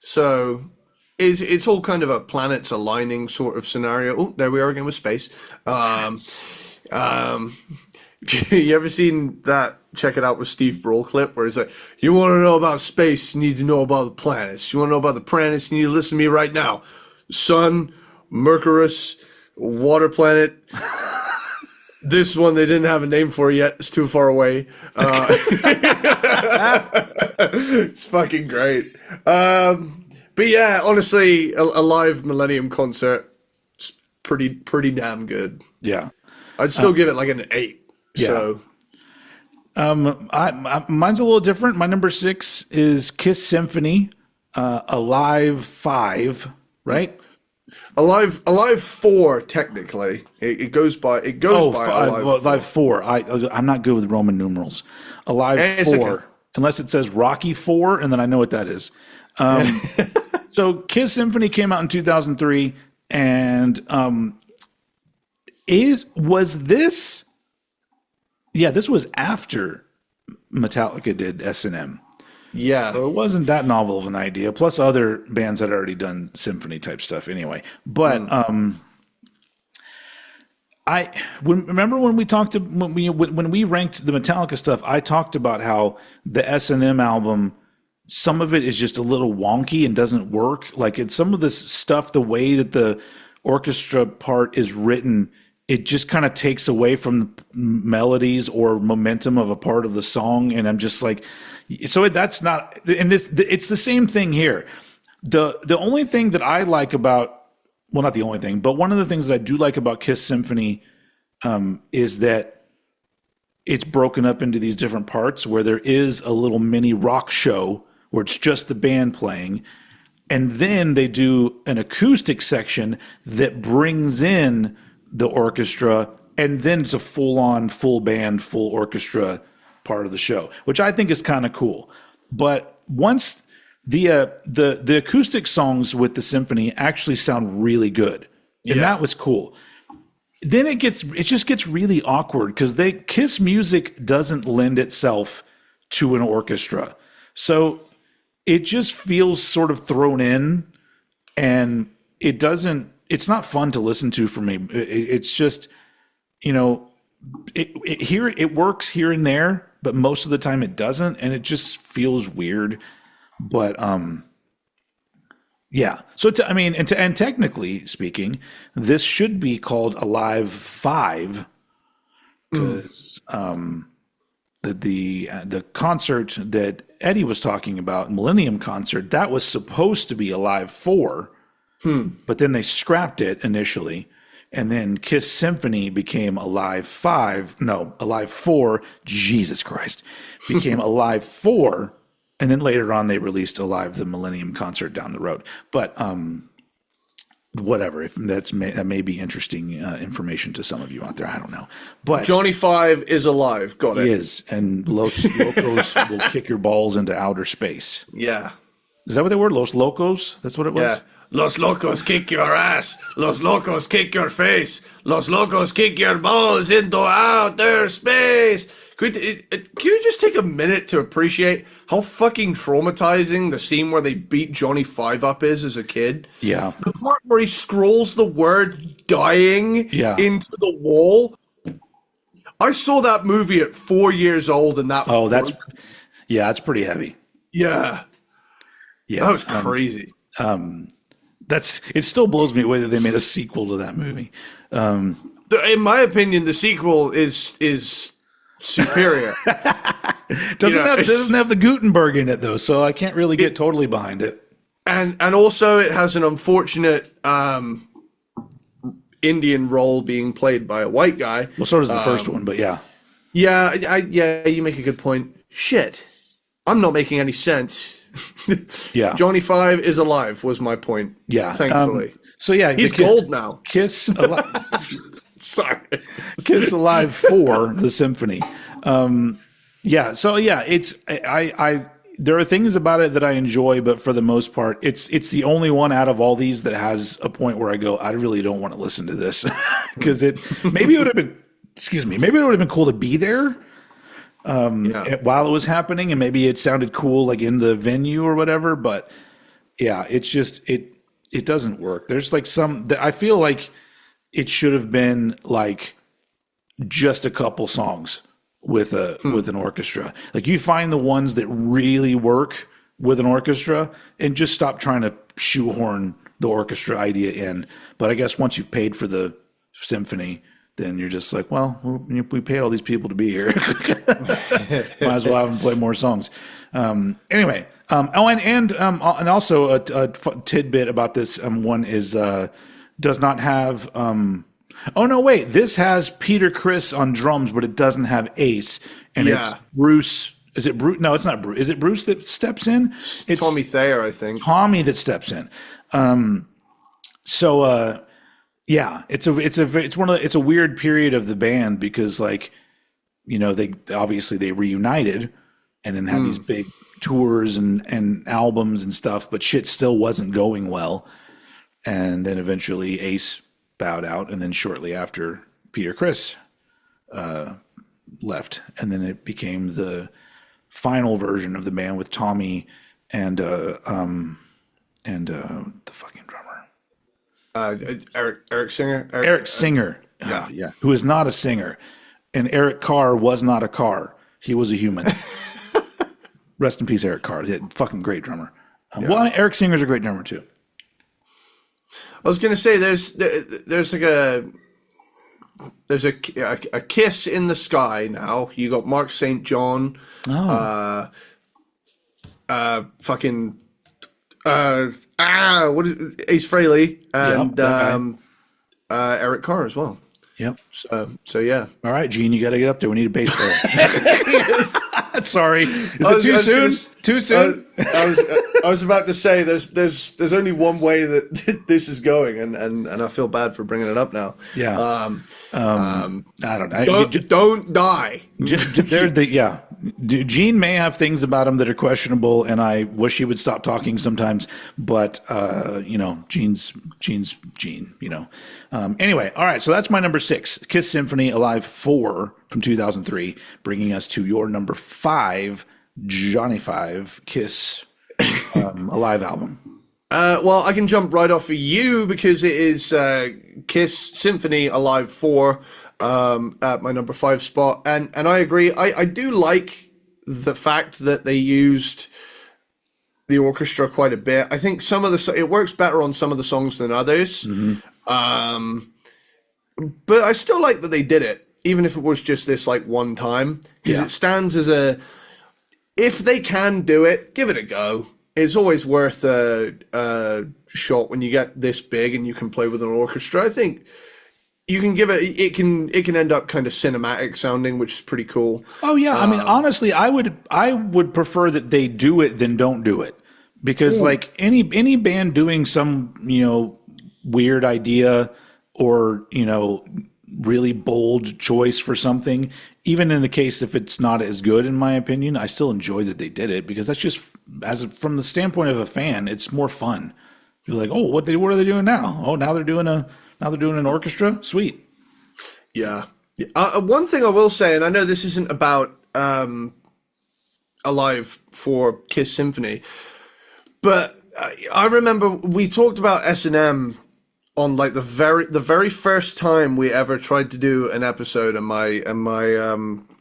So it's all kind of a planets aligning sort of scenario. Oh, there we are again with space. You ever seen that? Check it out with Steve Brule clip where he's like, "You want to know about space? You need to know about the planets. You want to know about the planets? You need to listen to me right now. Sun, Mercurus, water planet." This one they didn't have a name for yet. It's too far away. It's fucking great. But yeah, honestly, a live Millennium Concert is pretty damn good. Yeah, I'd still give it like an 8. Yeah. So, mine's a little different. My number 6 is Kiss Symphony, Alive 5, right? Alive 4 technically. It goes by Alive 4. I'm not good with Roman numerals. Alive 4, okay. Unless it says Rocky 4, and then I know what that is. So Kiss Symphony came out in 2003, and was this? Yeah, this was after Metallica did S&M. Yeah. So it wasn't that novel of an idea. Plus other bands had already done symphony type stuff anyway. But remember when we talked to when we ranked the Metallica stuff, I talked about how the S&M album, some of it is just a little wonky and doesn't work. Like it's some of this stuff, the way that the orchestra part is written, it just kind of takes away from the melodies or momentum of a part of the song. And I'm just like, so that's not, and it's the same thing here. The only thing that I like about, well, not the only thing, but one of the things that I do like about Kiss Symphony is that it's broken up into these different parts where there is a little mini rock show where it's just the band playing. And then they do an acoustic section that brings in the orchestra, and then it's a full-on, full band, full orchestra part of the show, which I think is kind of cool. But once the acoustic songs with the symphony actually sound really good, and that was cool. Then it just gets really awkward because Kiss music doesn't lend itself to an orchestra, so it just feels sort of thrown in, and it's not fun to listen to for me. It's just, it works here and there, but most of the time it doesn't, and it just feels weird. But yeah. So and technically speaking, this should be called Alive 5 because the concert that Eddie was talking about, Millennium Concert, that was supposed to be Alive 4, but then they scrapped it initially, and then Kiss Symphony became Alive 4, Jesus Christ, became Alive 4, and then later on they released Alive the Millennium Concert down the road. But whatever, if that may be interesting information to some of you out there, I don't know. But Johnny 5 is alive. Got it. He is, and Los Locos will kick your balls into outer space. Yeah. Is that what they were? Los Locos? That's what it was? Yeah. Los Locos kick your ass. Los Locos kick your face. Los Locos kick your balls into outer space. Can you just take a minute to appreciate how fucking traumatizing the scene where they beat Johnny 5 up is as a kid? Yeah. The part where he scrolls the word dying into the wall. I saw that movie at 4 years old, and that's pretty heavy. Yeah. Yeah. That was crazy. It still blows me away that they made a sequel to that movie. In my opinion, the sequel is superior. doesn't have the Gutenberg in it though, so I can't really get totally behind it. And also it has an unfortunate Indian role being played by a white guy. Well, so does the first one, but yeah. Yeah, you make a good point. Shit. I'm not making any sense. Yeah. Johnny 5 is alive was my point. Yeah. Thankfully. So yeah, he's gold now. Kiss Alive. Sorry. Kiss Alive 4, the symphony. Yeah. So yeah, I there are things about it that I enjoy, but for the most part, it's the only one out of all these that has a point where I go, I really don't want to listen to this because maybe it would have been cool to be there while it was happening, and maybe it sounded cool like in the venue or whatever. But yeah, it's just it doesn't work. There's like I feel like it should have been like just a couple songs with an orchestra. Like you find the ones that really work with an orchestra and just stop trying to shoehorn the orchestra idea in. But I guess once you've paid for the symphony, then you're just like, well, we paid all these people to be here. Might as well have them play more songs. Anyway, and also a tidbit about this one is does not have. Oh no! Wait, this has Peter Criss on drums, but it doesn't have Ace, and it's Bruce. Is it Bruce? No, it's not Bruce. Is it Bruce that steps in? It's Tommy Thayer, I think. Tommy that steps in. Yeah, it's a weird period of the band because they reunited and then had these big tours and albums and stuff, but shit still wasn't going well, and then eventually Ace bowed out, and then shortly after Peter Criss left, and then it became the final version of the band with Tommy and the fucking drummer, Eric Singer. Eric Singer, yeah, who is not a singer, and Eric Carr was not a car; he was a human. Rest in peace, Eric Carr, fucking great drummer. Well, Eric Singer's a great drummer too. I was gonna say there's a Kiss in the sky now. You got Mark St. John, fucking What is Ace Frehley Yep, and that Eric Carr as well. guy. Yep. So yeah. All right, Gene, you got to get up there. We need a bass player. Yes. Sorry, is it too soon? Too soon? I was about to say there's only one way that this is going, and I feel bad for bringing it up now. Yeah. I don't know. Don't die. Gene may have things about him that are questionable, and I wish he would stop talking sometimes. But Gene's Gene. Anyway, all right. So that's my number 6, Kiss Symphony Alive 4 from 2003, bringing us to your number 5, Johnny 5, Kiss Alive album. Well, I can jump right off of you because it is Kiss Symphony Alive 4 at my number 5 spot. And I agree. I do like the fact that they used the orchestra quite a bit. I think it works better on some of the songs than others. Mm-hmm. But I still like that they did it, even if it was just this like one time, because it stands as if they can do it, give it a go. It's always worth a shot when you get this big and you can play with an orchestra. I think you can give it can end up kind of cinematic sounding, which is pretty cool. Oh yeah, I mean honestly, I would prefer that they do it than don't do it, because like any band doing some weird idea or really bold choice for something, even in the case if it's not as good, in my opinion, I still enjoy that they did it, because that's just from the standpoint of a fan, it's more fun. You're like, oh, what are they doing now? Oh, now they're doing an orchestra. Sweet. Yeah. One thing I will say, and I know this isn't about Alive for Kiss Symphony, but I remember we talked about S&M on like the very first time we ever tried to do an episode, and my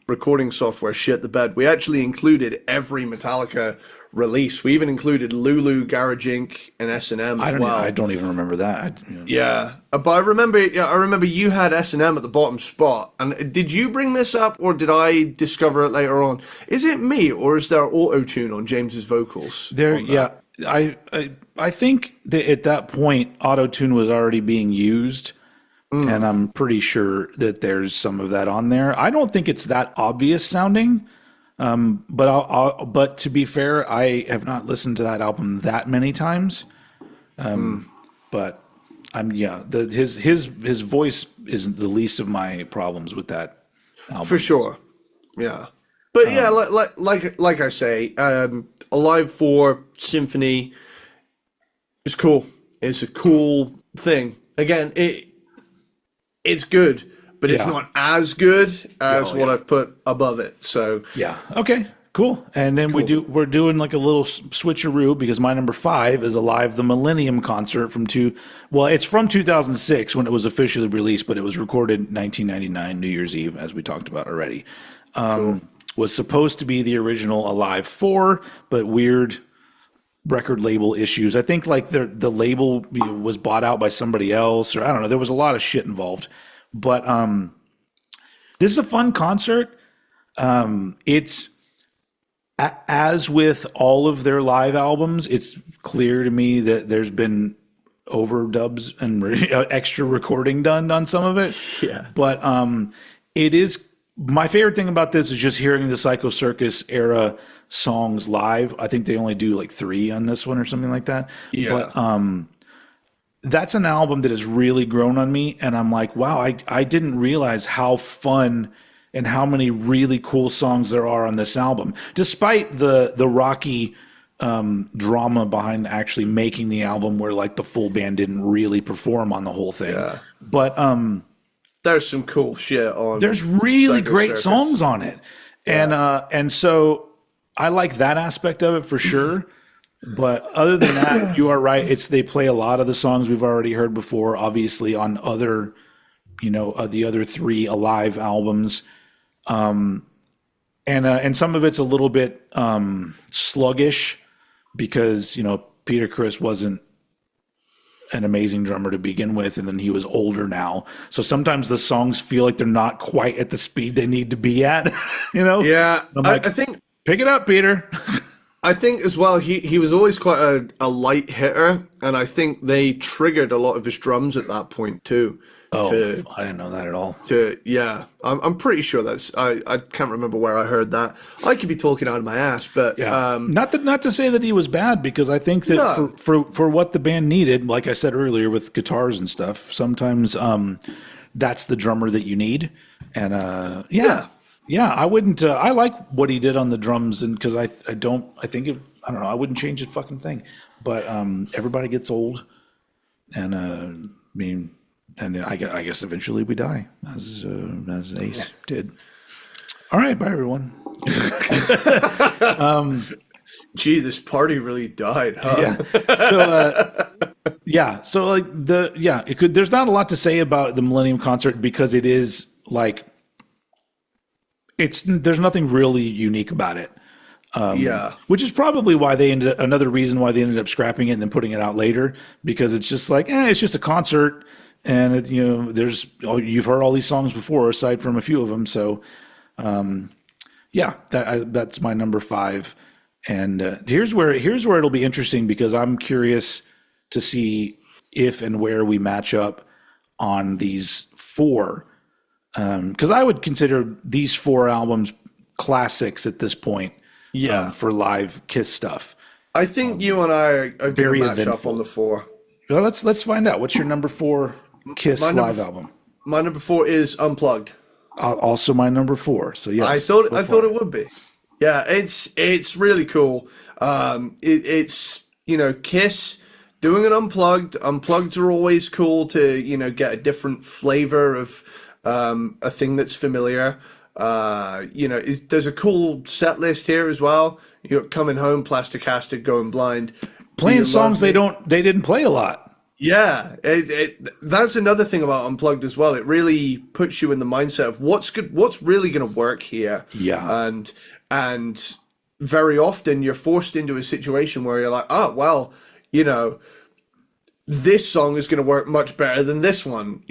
recording software shit the bed. We actually included every Metallica release. We even included Lulu, Garage Inc., and S&M as well. I don't even remember that. Yeah, but I remember you had S&M at the bottom spot. And did you bring this up, or did I discover it later on? Is it me, or is there auto-tune on James's vocals? I think that at that point, auto-tune was already being used, and I'm pretty sure that there's some of that on there. I don't think it's that obvious sounding, but to be fair, I have not listened to that album that many times. But his voice is the least of my problems with that album. For sure, yeah. But yeah, like I say, Alive 4 Symphony is cool. It's a cool thing. Again, it's good, but it's not as good as what I've put above it. So yeah, okay, cool. And then we're doing like a little switcheroo, because my number 5 is Alive the Millennium Concert it's from 2006 when it was officially released, but it was recorded 1999 New Year's Eve, as we talked about already. Cool. Was supposed to be the original Alive 4, but weird record label issues. I think like the label was bought out by somebody else, or I don't know. There was a lot of shit involved. But this is a fun concert. It's as with all of their live albums, it's clear to me that there's been overdubs and extra recording done on some of it. Yeah. But it is. My favorite thing about this is just hearing the Psycho Circus era songs live. I think they only do like 3 on this one or something like that. Yeah. But that's an album that has really grown on me, and I'm like, wow, I didn't realize how fun and how many really cool songs there are on this album, despite the rocky drama behind actually making the album, where like the full band didn't really perform on the whole thing. Yeah. But there's some cool shit on. There's really Psycho great Circus. songs on it, and so I like that aspect of it for sure. But other than that, you are right. They play a lot of the songs we've already heard before, obviously on other, the other 3 Alive albums, and some of it's a little bit sluggish, because Peter Criss wasn't an amazing drummer to begin with, and then he was older now, so sometimes the songs feel like they're not quite at the speed they need to be at. Yeah, I'm like, I think pick it up, Peter. I think as well, he was always quite a light hitter, and I think they triggered a lot of his drums at that point too. Oh, To I didn't know that at all. yeah, I'm pretty sure I can't remember where I heard that. I could be talking out of my ass, but Yeah, not to say that he was bad, because I think that no, for what the band needed, like I said earlier with guitars and stuff, sometimes that's the drummer that you need. And yeah. yeah, I wouldn't. I like what he did on the drums, and because I don't, I think it, I don't know, I wouldn't change a fucking thing. But everybody gets old, and I mean, and then I guess eventually we die, as Ace did. All right, bye everyone. Gee, this party really died, huh? Yeah. So yeah. So like it could. There's not a lot to say about the Millennium Concert, because it is like there's nothing really unique about it. Yeah, Which is probably why another reason why they ended up scrapping it and then putting it out later, because it's just like, it's just a concert, and you've heard all these songs before aside from a few of them. So yeah, that's my number 5. And here's where it'll be interesting, because I'm curious to see if and where we match up on these 4. Because I would consider these 4 albums classics at this point. yeah. For live Kiss stuff. I think you and I are going to Very match eventful. up on the 4. Well, let's find out. What's your number 4 Kiss live album? My number 4 is Unplugged. Also my number 4. So yes, I thought it would be. Yeah, it's really cool. It's Kiss doing an unplugged. Unplugged are always cool to get a different flavor of a thing that's familiar. There's a cool set list here as well. You got Coming Home, Plastic Acid, Going Blind, playing songs they didn't play a lot. Yeah, that's another thing about Unplugged as well. It really puts you in the mindset of what's really going to work here. Yeah. And very often you're forced into a situation where you're like, oh, well, this song is going to work much better than this one,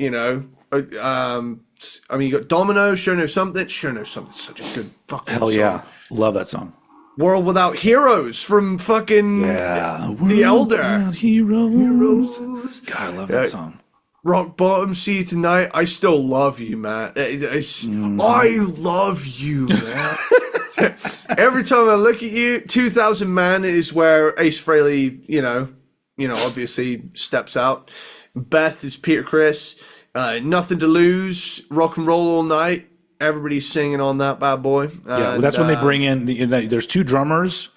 I mean, you got Domino, Sure Know Something. Sure Know Something's such a good fucking Hell song. yeah. Love that song. World Without Heroes from fucking The Elder. Without Heroes. God, I love that song. Rock Bottom, See You Tonight. I still love you, man. I love you, man. Every time I look at you, 2000 Man is where Ace Frehley, obviously steps out. Beth is Peter Criss. Nothing to Lose, Rock and Roll All Night. Everybody's singing on that bad boy. Well, that's when they bring in. There's 2 drummers.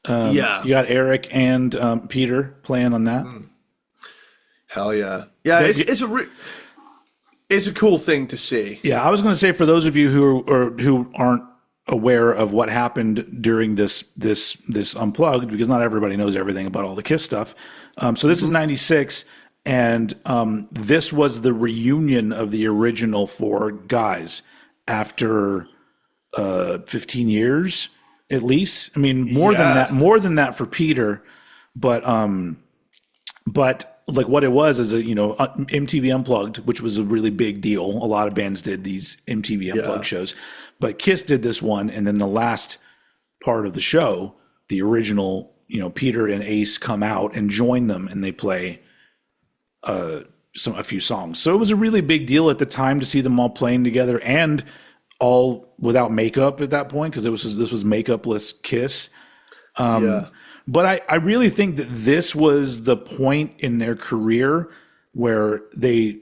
You got Eric and Peter playing on that. Hell yeah, yeah. It's a cool thing to see. Yeah, I was going to say, for those of you who aren't aware of what happened during this Unplugged, because not everybody knows everything about all the Kiss stuff. So this is '96. And this was the reunion of the original 4 guys after 15 years, at least. I mean, more than that for Peter. But like what it was is MTV Unplugged, which was a really big deal. A lot of bands did these MTV Unplugged shows, but Kiss did this one, and then the last part of the show, the original, Peter and Ace come out and join them, and they play a few songs. So it was a really big deal at the time to see them all playing together, and all without makeup at that point, because this was makeupless Kiss. But I really think that this was the point in their career where they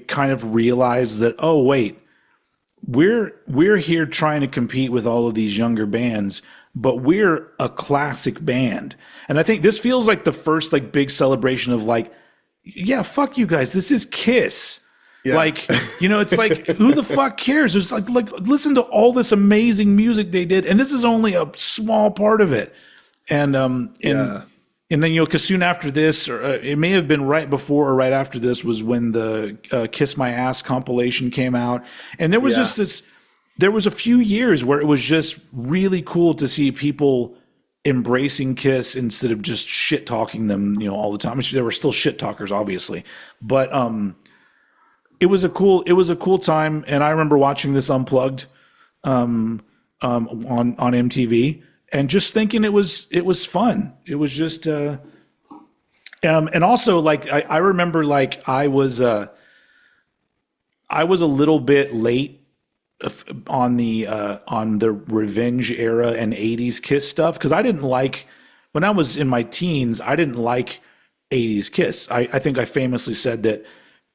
kind of realized that, oh wait, we're here trying to compete with all of these younger bands, but we're a classic band. And I think this feels like the first big celebration of yeah, fuck you guys. This is Kiss. Yeah. It's like, who the fuck cares? It's like listen to all this amazing music they did, and this is only a small part of it. And then because soon after this, or it may have been right before or right after this, was when the Kiss My Ass compilation came out, and there was just this. There was a few years where it was just really cool to see people embracing Kiss instead of just shit talking them, all the time. There were still shit talkers, obviously, but it was a cool time. And I remember watching this Unplugged on MTV, and just thinking it was fun. It was just and also like I remember like I was a little bit late on the Revenge era and 80s Kiss stuff because I didn't like when I was in my teens, I didn't like 80s Kiss. I think I famously said that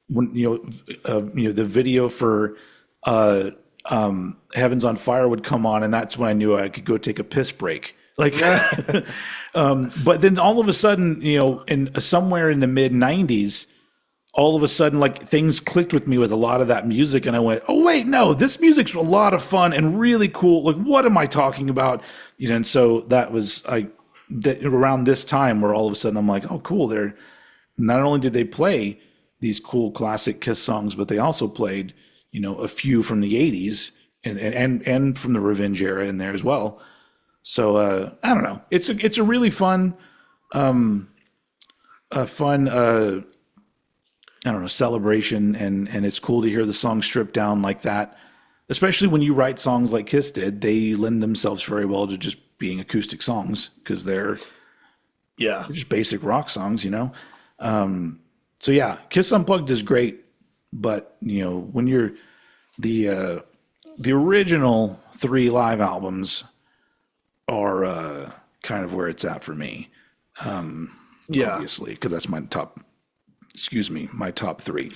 when the video for Heaven's on Fire would come on, and that's when I knew I could go take a piss break. Like, but then all of a sudden, somewhere in the mid 90s, all of a sudden, like things clicked with me with a lot of that music, and I went, "Oh wait, no, this music's a lot of fun and really cool. Like, what am I talking about?" And so that was around this time where all of a sudden I'm like, "Oh, cool! They're not only did they play these cool classic Kiss songs, but they also played, a few from the '80s and from the Revenge era in there as well." So I don't know. It's a really fun, I don't know, celebration, and it's cool to hear the song stripped down like that. Especially when you write songs like Kiss did, they lend themselves very well to just being acoustic songs because they're just basic rock songs, So yeah, Kiss Unplugged is great, but when you're the original 3 live albums are kind of where it's at for me. Obviously, because that's my top 3.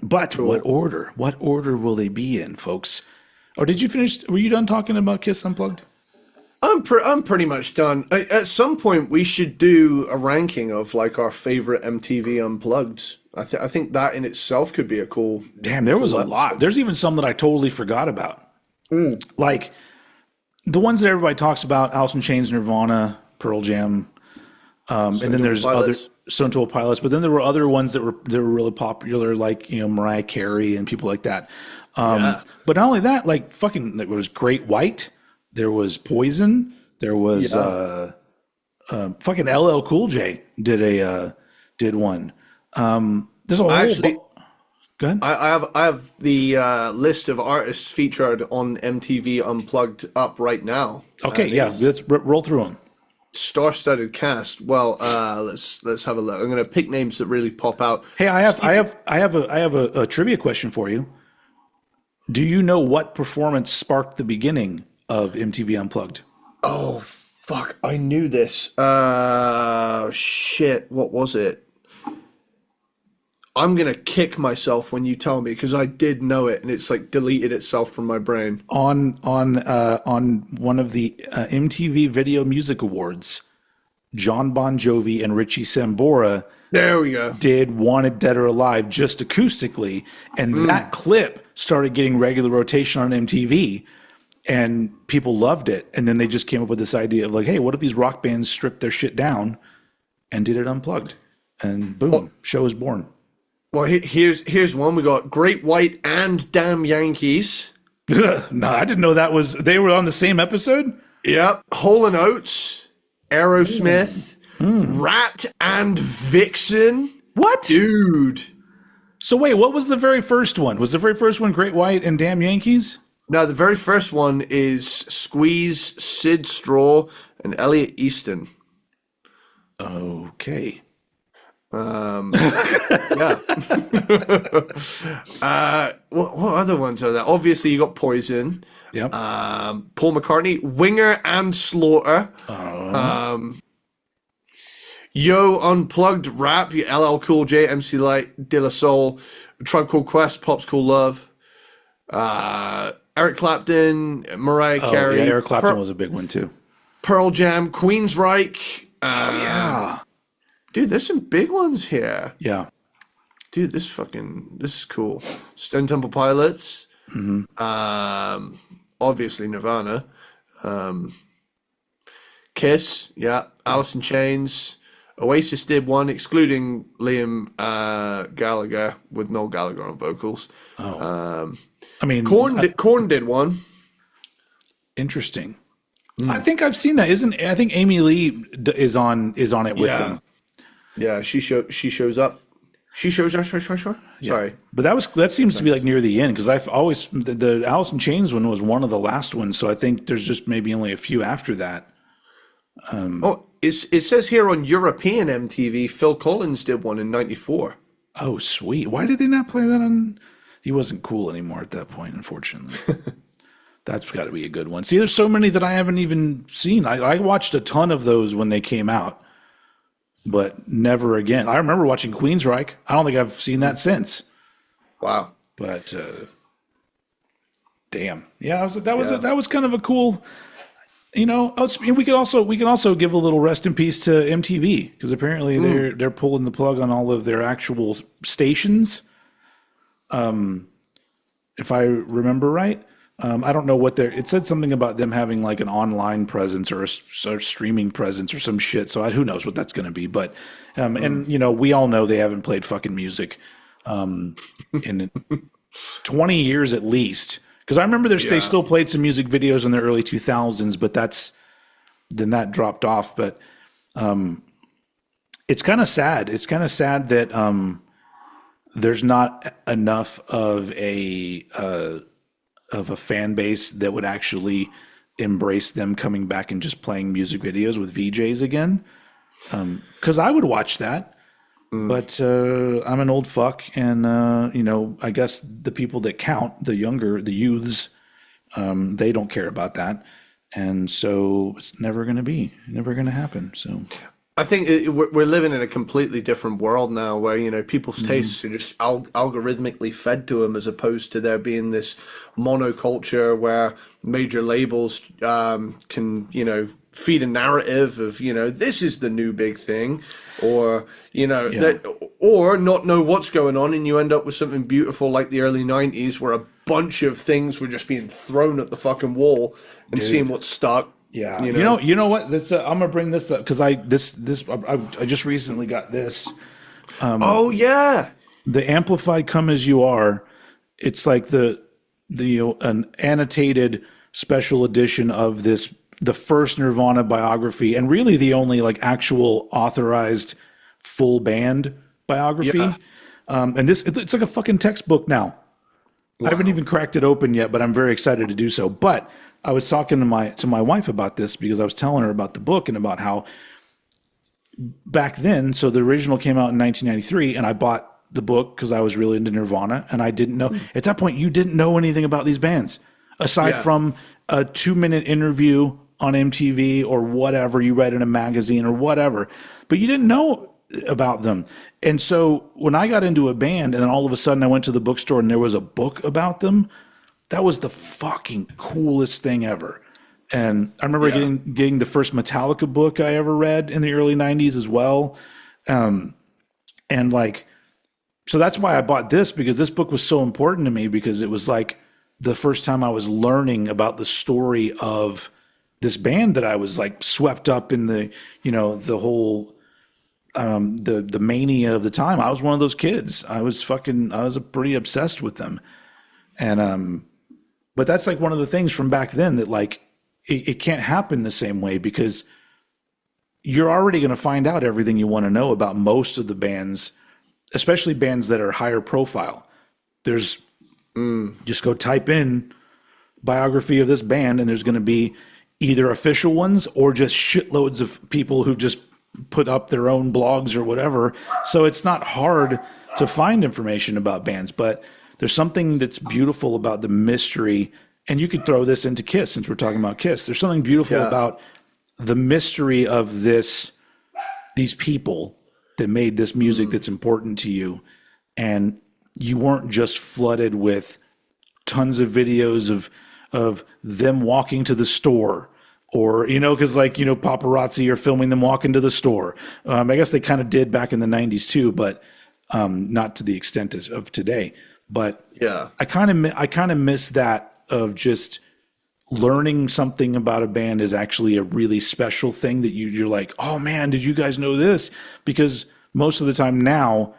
But cool. What order? What order will they be in, folks? Or did you finish? Were you done talking about Kiss Unplugged? I'm pretty much done. At some point, we should do a ranking of like our favorite MTV Unplugged. I think that in itself could be a cool. Damn, there was a lot. There's even some that I totally forgot about. Like the ones that everybody talks about: Alice in Chains, Nirvana, Pearl Jam, and then there's other Stone Temple Pilots. But then there were other ones that were really popular, like Mariah Carey and people like that. But not only that, like fucking, there was Great White. There was Poison. There was fucking LL Cool J did one. There's a whole. Go ahead. I have the list of artists featured on MTV Unplugged up right now. Okay, let's roll through them. Star-studded cast. Well, let's have a look. I'm going to pick names that really pop out. Hey, I have a trivia question for you. Do you know what performance sparked the beginning of MTV Unplugged? Oh fuck! I knew this. Shit. What was it? I'm gonna kick myself when you tell me because I did know it and it's like deleted itself from my brain. On one of the MTV Video Music Awards, John Bon Jovi and Richie Sambora. There we go. Did Wanted Dead or Alive just acoustically, and that clip started getting regular rotation on MTV, and people loved it. And then they just came up with this idea of like, hey, what if these rock bands stripped their shit down and did it unplugged? And boom, show is born. Well, here's one. We got Great White and Damn Yankees. No, I didn't know they were on the same episode? Yep. Hole & Oates, Aerosmith, Rat and Vixen. What? Dude. So wait, what was the very first one? Was the very first one Great White and Damn Yankees? No, the very first one is Squeeze, Sid Straw, and Elliot Easton. Okay. Yeah. What other ones are there? Obviously, you got Poison. Yep. Paul McCartney, Winger and Slaughter. Yo, Unplugged Rap, LL Cool J, MC Light, De La Soul, Tribe Called Quest, Pop's Cool Love. Eric Clapton, Mariah Carey. Yeah, Eric Clapton was a big one too. Pearl Jam, Queensryche. Dude, there's some big ones here. Yeah. Dude, this is cool. Stone Temple Pilots. Obviously Nirvana. Kiss, yeah. Alice in Chains. Oasis did one, excluding Liam Gallagher, with Noel Gallagher on vocals. I mean, Korn did one. Interesting. I think I've seen that. I think Amy Lee is on it with them. Yeah, she shows up. Sure. Sorry. But that seems to be like near the end, because I've always the Alice in Chains one was one of the last ones, so I think there's just maybe only a few after that. Oh, it says here on European MTV, Phil Collins did one in '94. Oh, sweet. Why did they not play that on? He wasn't cool anymore at that point, unfortunately. That's got to be a good one. See, there's so many that I haven't even seen. I watched a ton of those when they came out, but never again. I remember watching Queensryche. I don't think I've seen that since. Wow. But damn, yeah, that was kind of a cool. You know, we can also give a little rest in peace to MTV, because apparently they're pulling the plug on all of their actual stations. If I remember right. I don't know what it said something about them having like an online presence or a streaming presence or some shit. So who knows what that's going to be. But, and you know, we all know they haven't played fucking music, in 20 years at least. Cause I remember they still played some music videos in the early 2000s, but then that dropped off. But, it's kind of sad. It's kind of sad that, there's not enough of a fan base that would actually embrace them coming back and just playing music videos with VJs again. Because I would watch that, but I'm an old fuck, and you know, I guess the people that count, the youths, they don't care about that, and so it's never going to happen. So. I think we're living in a completely different world now, where, you know, people's tastes are just algorithmically fed to them, as opposed to there being this monoculture where major labels can, you know, feed a narrative of, you know, this is the new big thing, or, you know, or not know what's going on, and you end up with something beautiful like the early '90s, where a bunch of things were just being thrown at the fucking wall and seeing what stuck. Yeah, you know what? I'm gonna bring this up because I just recently got this. Oh yeah, the Amplified "Come as You Are." It's like an annotated special edition of the first Nirvana biography, and really the only like actual authorized full band biography. Yeah. And it's like a fucking textbook now. Wow. I haven't even cracked it open yet, but I'm very excited to do so. But I was talking to my wife about this, because I was telling her about the book and about how back then, so the original came out in 1993, and I bought the book because I was really into Nirvana, and I didn't know at that point, you didn't know anything about these bands aside from a 2-minute interview on MTV or whatever you read in a magazine or whatever, but you didn't know about them. And so when I got into a band, and then all of a sudden I went to the bookstore and there was a book about them, that was the fucking coolest thing ever. And I remember getting the first Metallica book I ever read in the early 90s as well. And like, so that's why I bought this, because this book was so important to me, because it was like the first time I was learning about the story of this band that I was like swept up in the, you know, the whole, the mania of the time. I was one of those kids. I was pretty obsessed with them. And, but that's like one of the things from back then that like, it can't happen the same way, because you're already going to find out everything you want to know about most of the bands, especially bands that are higher profile. There's just go type in biography of this band, and there's going to be either official ones or just shitloads of people who just put up their own blogs or whatever. So it's not hard to find information about bands, but there's something that's beautiful about the mystery. And you could throw this into Kiss, since we're talking about Kiss. There's something beautiful about the mystery of these people that made this music that's important to you. And you weren't just flooded with tons of videos of them walking to the store, or, you know, because like, you know, paparazzi are filming them walking to the store. I guess they kind of did back in the 90s too, but not to the extent of today. But I kind of miss that, of just learning something about a band is actually a really special thing, that you're like, oh man, did you guys know this? Because most of the time now,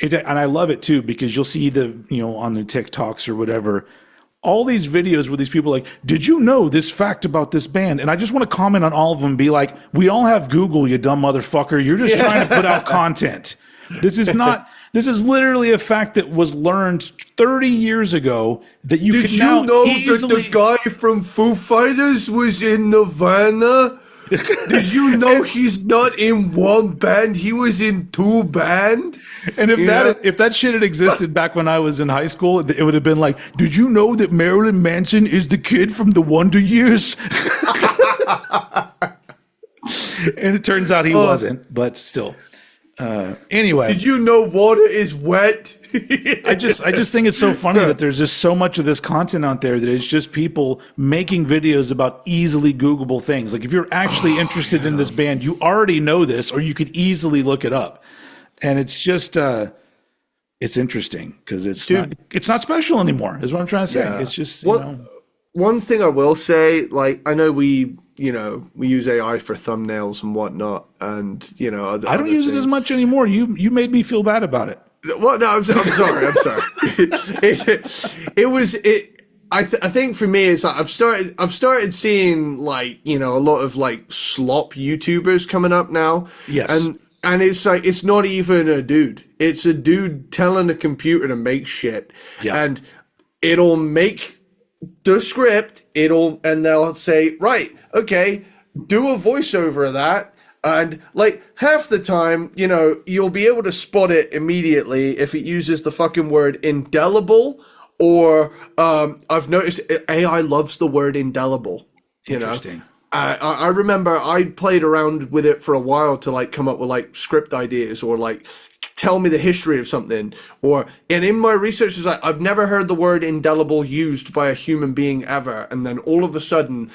and I love it too, because you'll see on the TikToks or whatever, all these videos where these people are like, did you know this fact about this band? And I just want to comment on all of them and be like, we all have Google, you dumb motherfucker. You're just trying to put out content. This is not. This is literally a fact that was learned 30 years ago that you Did can you now know easily. that the guy from Foo Fighters was in Nirvana? Did you know he's not in one band? He was in two bands. And if that shit had existed back when I was in high school, it would have been like, did you know that Marilyn Manson is the kid from the Wonder Years? And it turns out he wasn't, but still. Anyway, did you know water is wet? I just think it's so funny that there's just so much of this content out there that it's just people making videos about easily Googleable things. Like if you're actually interested in this band, you already know this, or you could easily look it up. And it's just it's interesting because it's not special anymore. Is what I'm trying to say. Yeah. It's just one thing I will say, like I know we use AI for thumbnails and whatnot, and I don't use it as much anymore. You made me feel bad about it. Well, no, I'm sorry. I'm sorry. I think for me, it's like I've started seeing like a lot of like slop YouTubers coming up now. Yes. And it's like it's not even a dude. It's a dude telling a computer to make shit. Yeah. And it'll make the script. And they'll say, right, okay, do a voiceover of that. And like half the time, you'll be able to spot it immediately if it uses the fucking word indelible, or I've noticed AI loves the word indelible. Interesting. I remember I played around with it for a while to like come up with like script ideas or like tell me the history of something. And in my research, I've never heard the word indelible used by a human being ever. And then all of a sudden,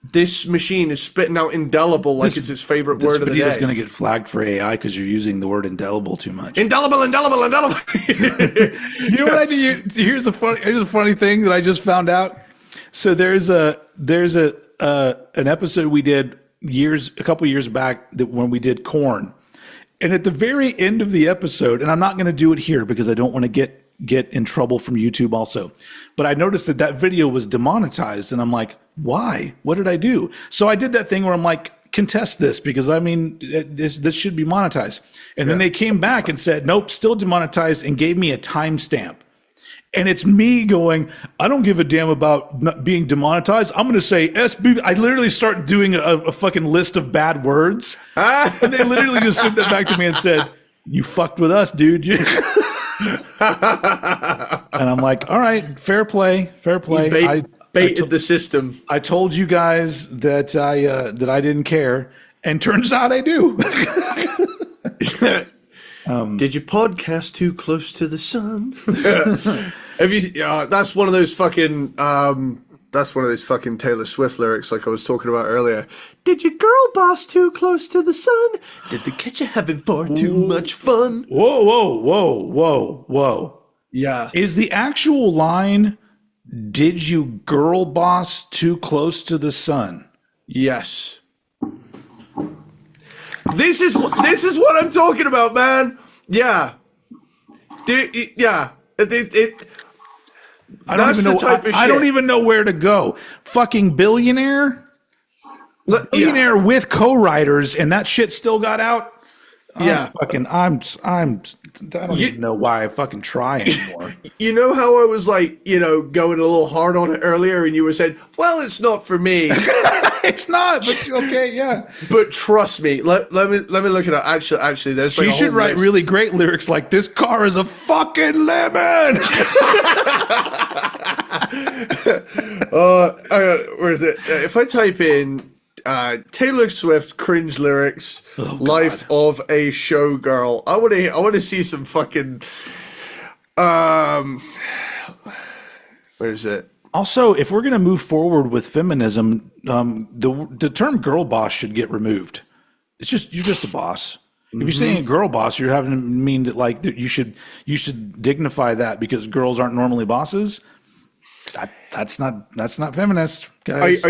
this machine is spitting out indelible like it's its favorite word of the day. This video is going to get flagged for AI because you're using the word indelible too much. Indelible. You know what I do? Here's a funny thing that I just found out. So there's an episode we did a couple years back when we did corn, and at the very end of the episode, and I'm not going to do it here because I don't want to get in trouble from YouTube also, but I noticed that video was demonetized, and I'm like, why? What did I do? So I did that thing where I'm like, contest this because I mean this should be monetized, and then they came back and said nope, still demonetized, and gave me a timestamp. And it's me going, I don't give a damn about not being demonetized. I'm going to say SB. I literally start doing a fucking list of bad words. And they literally just sent that back to me and said, you fucked with us, dude. And I'm like, all right, fair play. You baited the system. I told you guys that I didn't care. And turns out I do. Did you podcast too close to the sun? Have you? That's one of those fucking. That's one of those fucking Taylor Swift lyrics, like I was talking about earlier. Did your girl boss too close to the sun? Did the catch you having far too much fun? Whoa. Yeah. Is the actual line, did you girl boss too close to the sun? Yes. This is what I'm talking about, man. Yeah. Yeah. I don't even know where to go. Fucking billionaire with co-writers, and that shit still got out. I don't even know why I fucking try anymore. You know how I was like, going a little hard on it earlier, and you were saying, well, it's not for me. It's not, but okay, yeah. But trust me, let me look it up. Actually, there's like she should write really great lyrics like, this car is a fucking lemon. Where is it? If I type in Taylor Swift cringe lyrics, life of a showgirl, I want to see some fucking where is it? Also, if we're going to move forward with feminism, the term girl boss should get removed. You're just a boss. If you're saying a girl boss, you're having to mean that like that you should dignify that because girls aren't normally bosses. That's not feminist, guys.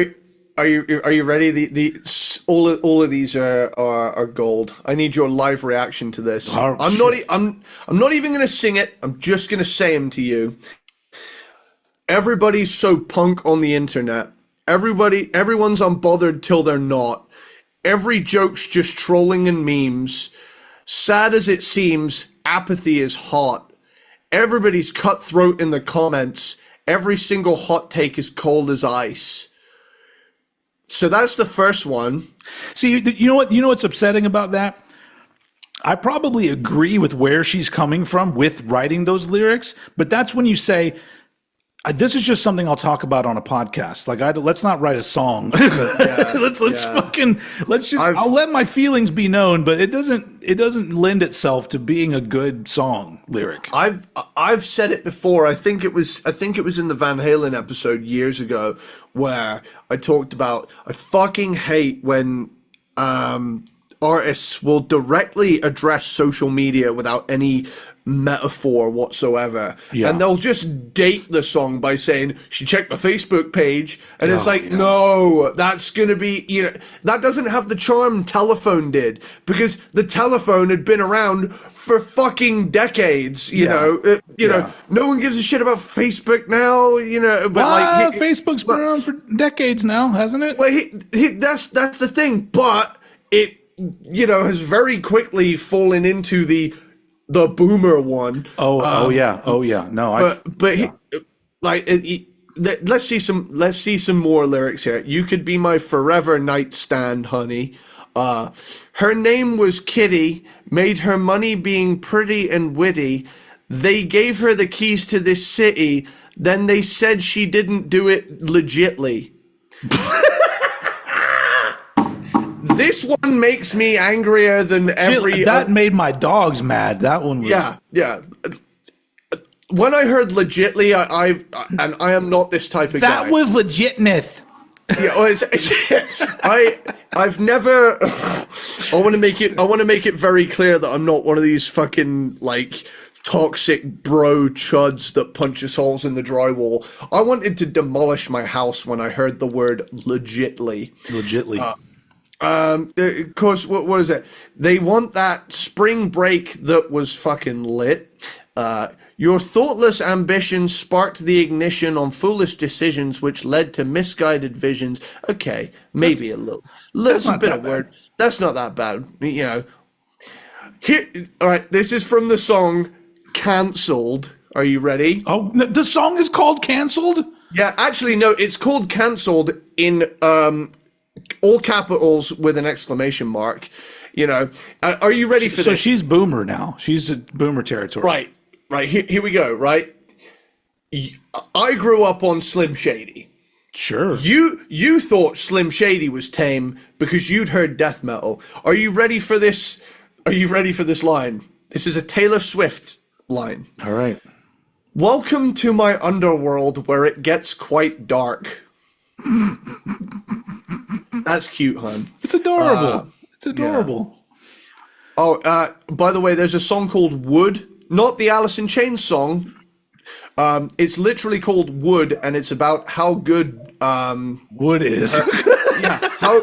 Are you ready? All of these are gold. I need your live reaction to this. Oh, I'm not even going to sing it. I'm just going to say them to you. Everybody's so punk on the internet. Everyone's unbothered till they're not. Every joke's just trolling and memes. sad as it seems, apathy is hot. Everybody's cutthroat in the comments. Every single hot take is cold as ice. So that's the first one. See, you know what? You know what's upsetting about that? I probably agree with where she's coming from with writing those lyrics, but that's when you say, this is just something I'll talk about on a podcast. Like, let's not write a song. I'll let my feelings be known, but it doesn't lend itself to being a good song lyric. I've said it before. I think it was in the Van Halen episode years ago where I talked about I fucking hate when artists will directly address social media without any metaphor whatsoever, and they'll just date the song by saying she checked my Facebook page, and it's like, no, that's gonna be, that doesn't have the charm telephone did, because the telephone had been around for fucking decades. No one gives a shit about Facebook now, but Facebook's been around for decades now, hasn't it? Well, that's the thing, but it has very quickly fallen into the boomer one. Oh yeah. No, let's see some more lyrics here. You could be my forever nightstand, honey. Her name was Kitty, made her money being pretty and witty. They gave her the keys to this city, then they said she didn't do it legitly. This one makes me angrier than every... That made my dogs mad. That one was... Yeah. When I heard legitly, I am not this type of guy. That was legitness. I've never... I want to make it very clear that I'm not one of these fucking, toxic bro chuds that punches holes in the drywall. I wanted to demolish my house when I heard the word legitly. Of course, what is it? They want that spring break that was fucking lit. Your thoughtless ambition sparked the ignition on foolish decisions which led to misguided visions. Okay, maybe a little bit of word. That's not that bad. Here, all right, this is from the song Cancelled. Are you ready? Oh, the song is called Cancelled? Yeah, actually, no, it's called Cancelled in all capitals with an exclamation mark. Are you ready for this? So she's boomer now. She's a boomer territory. Right. Here we go. Right. I grew up on Slim Shady. Sure. You thought Slim Shady was tame because you'd heard death metal. Are you ready for this? Are you ready for this line? This is a Taylor Swift line. All right. Welcome to my underworld where it gets quite dark. That's cute, hon. It's adorable. It's adorable. Yeah. By the way, there's a song called Wood, not the Alice in Chains song. It's literally called Wood, and it's about how good Wood is. How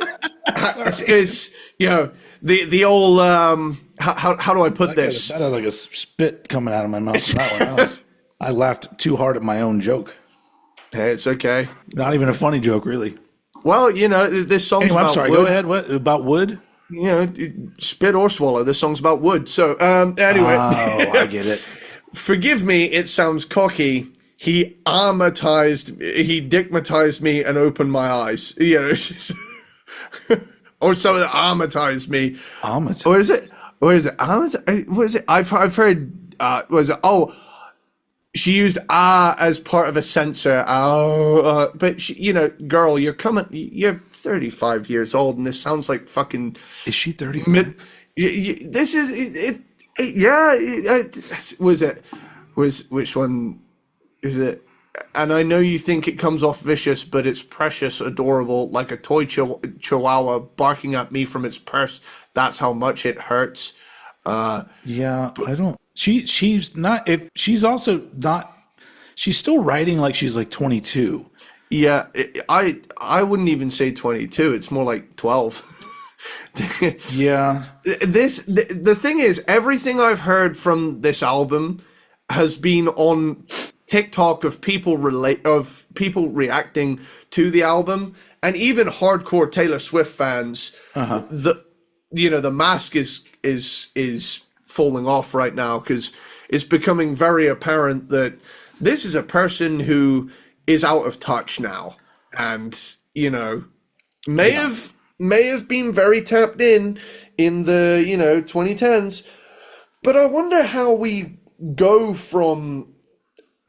is the old how do I put this? That had like a spit coming out of my mouth. That one. I laughed too hard at my own joke. Hey, it's okay. Not even a funny joke, really. Well, this song's about I'm sorry. wood. Go ahead. What about wood? Spit or swallow. This song's about wood. So, anyway. Oh, I get it. Forgive me, it sounds cocky. He dickmatized me and opened my eyes. Or something, armatized me. Armatized? Or is it? What is it? I've heard, was it? Oh, she used as part of a censor. But she, girl, you're 35 years old, and this sounds like fucking. Is she 35? This is it. Yeah, which one is it? And I know you think it comes off vicious, but it's precious, adorable, like a toy chihuahua barking at me from its purse. That's how much it hurts. Yeah, I don't. She's not. If she's also not. She's still writing like she's like 22. Yeah, I wouldn't even say 22. It's more like 12. Yeah. The thing is, everything I've heard from this album has been on TikTok of people reacting to the album, and even hardcore Taylor Swift fans. the mask is falling off right now, because it's becoming very apparent that this is a person who is out of touch now, and may have been very tapped in the 2010s. But I wonder how we go from,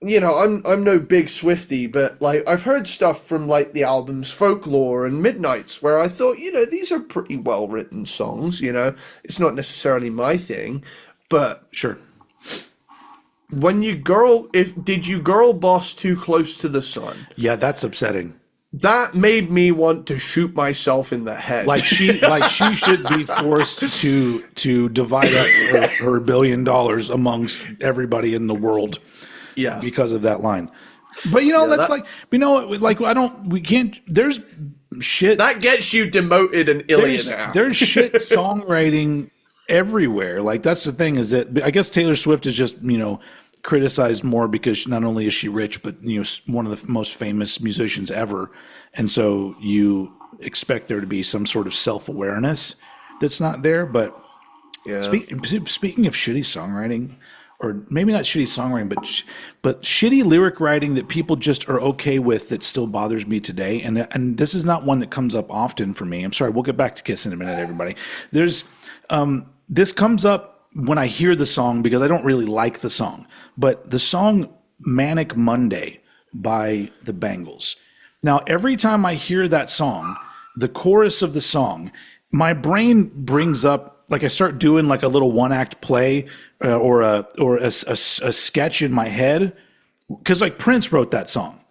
I'm no big Swiftie, but like I've heard stuff from like the albums Folklore and Midnights where I thought, these are pretty well written songs. It's not necessarily my thing, but Sure. when did you girl boss Too Close to the Sun? Yeah, that's upsetting. That made me want to shoot myself in the head. Like she should be forced to divide up her $1 billion amongst everybody in the world. Yeah. Because of that line. But we can't, there's shit. That gets you demoted an illionaire. There's shit songwriting everywhere. Like that's the thing, is that I guess Taylor Swift is just, criticized more because not only is she rich, but one of the most famous musicians ever, and so you expect there to be some sort of self-awareness that's not there. But yeah. Speaking of shitty songwriting, or maybe not shitty songwriting, but shitty lyric writing that people just are okay with, that still bothers me today, and this is not one that comes up often for me. I'm sorry, we'll get back to Kiss in a minute, everybody. There's this comes up when I hear the song, because I don't really like the song, but the song Manic Monday by the Bangles. Now, every time I hear that song, the chorus of the song, my brain brings up, like I start doing like a little one-act play or a sketch in my head, because like Prince wrote that song.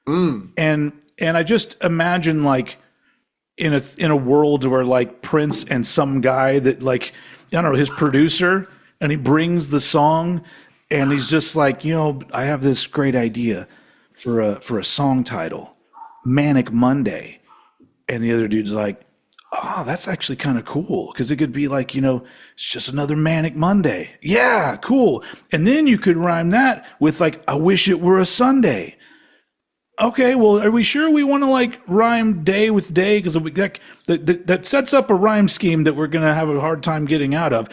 And I just imagine like in a world where like Prince and some guy that like, I don't know, his producer, and he brings the song, and he's just like, I have this great idea for a song title, Manic Monday, and the other dude's like, oh, that's actually kind of cool, because it could be like, it's just another Manic Monday. Yeah, cool. And then you could rhyme that with like, I wish it were a Sunday. Okay, well, are we sure we want to like rhyme day with day? Because that sets up a rhyme scheme that we're going to have a hard time getting out of.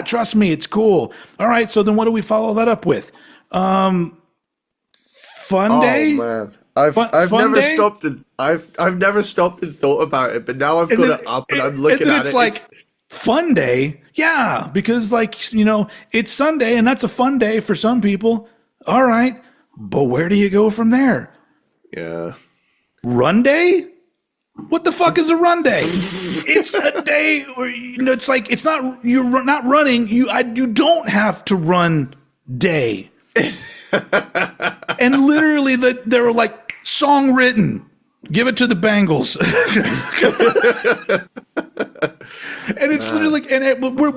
Trust me, it's cool. All right, so then what do we follow that up with? Fun day? Oh man, I've never stopped and thought about it, but now I've got it up and I'm looking at it. It's like fun day, yeah, because like it's Sunday and that's a fun day for some people. All right, but where do you go from there? Yeah. Run day? What the fuck is a run day? It's a day where it's like you're not running. You don't have to run day. And literally, they're like song written. Give it to the Bangles. And it's literally like,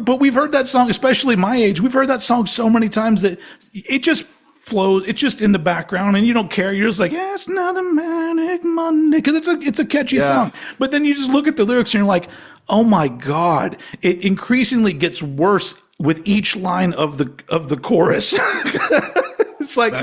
but we've heard that song, especially my age. We've heard that song so many times that it just flows. It's just in the background, and you don't care. You're just like, yeah, it's another Manic Monday, because it's a catchy song. But then you just look at the lyrics, and you're like, oh my god! It increasingly gets worse with each line of the chorus. It's like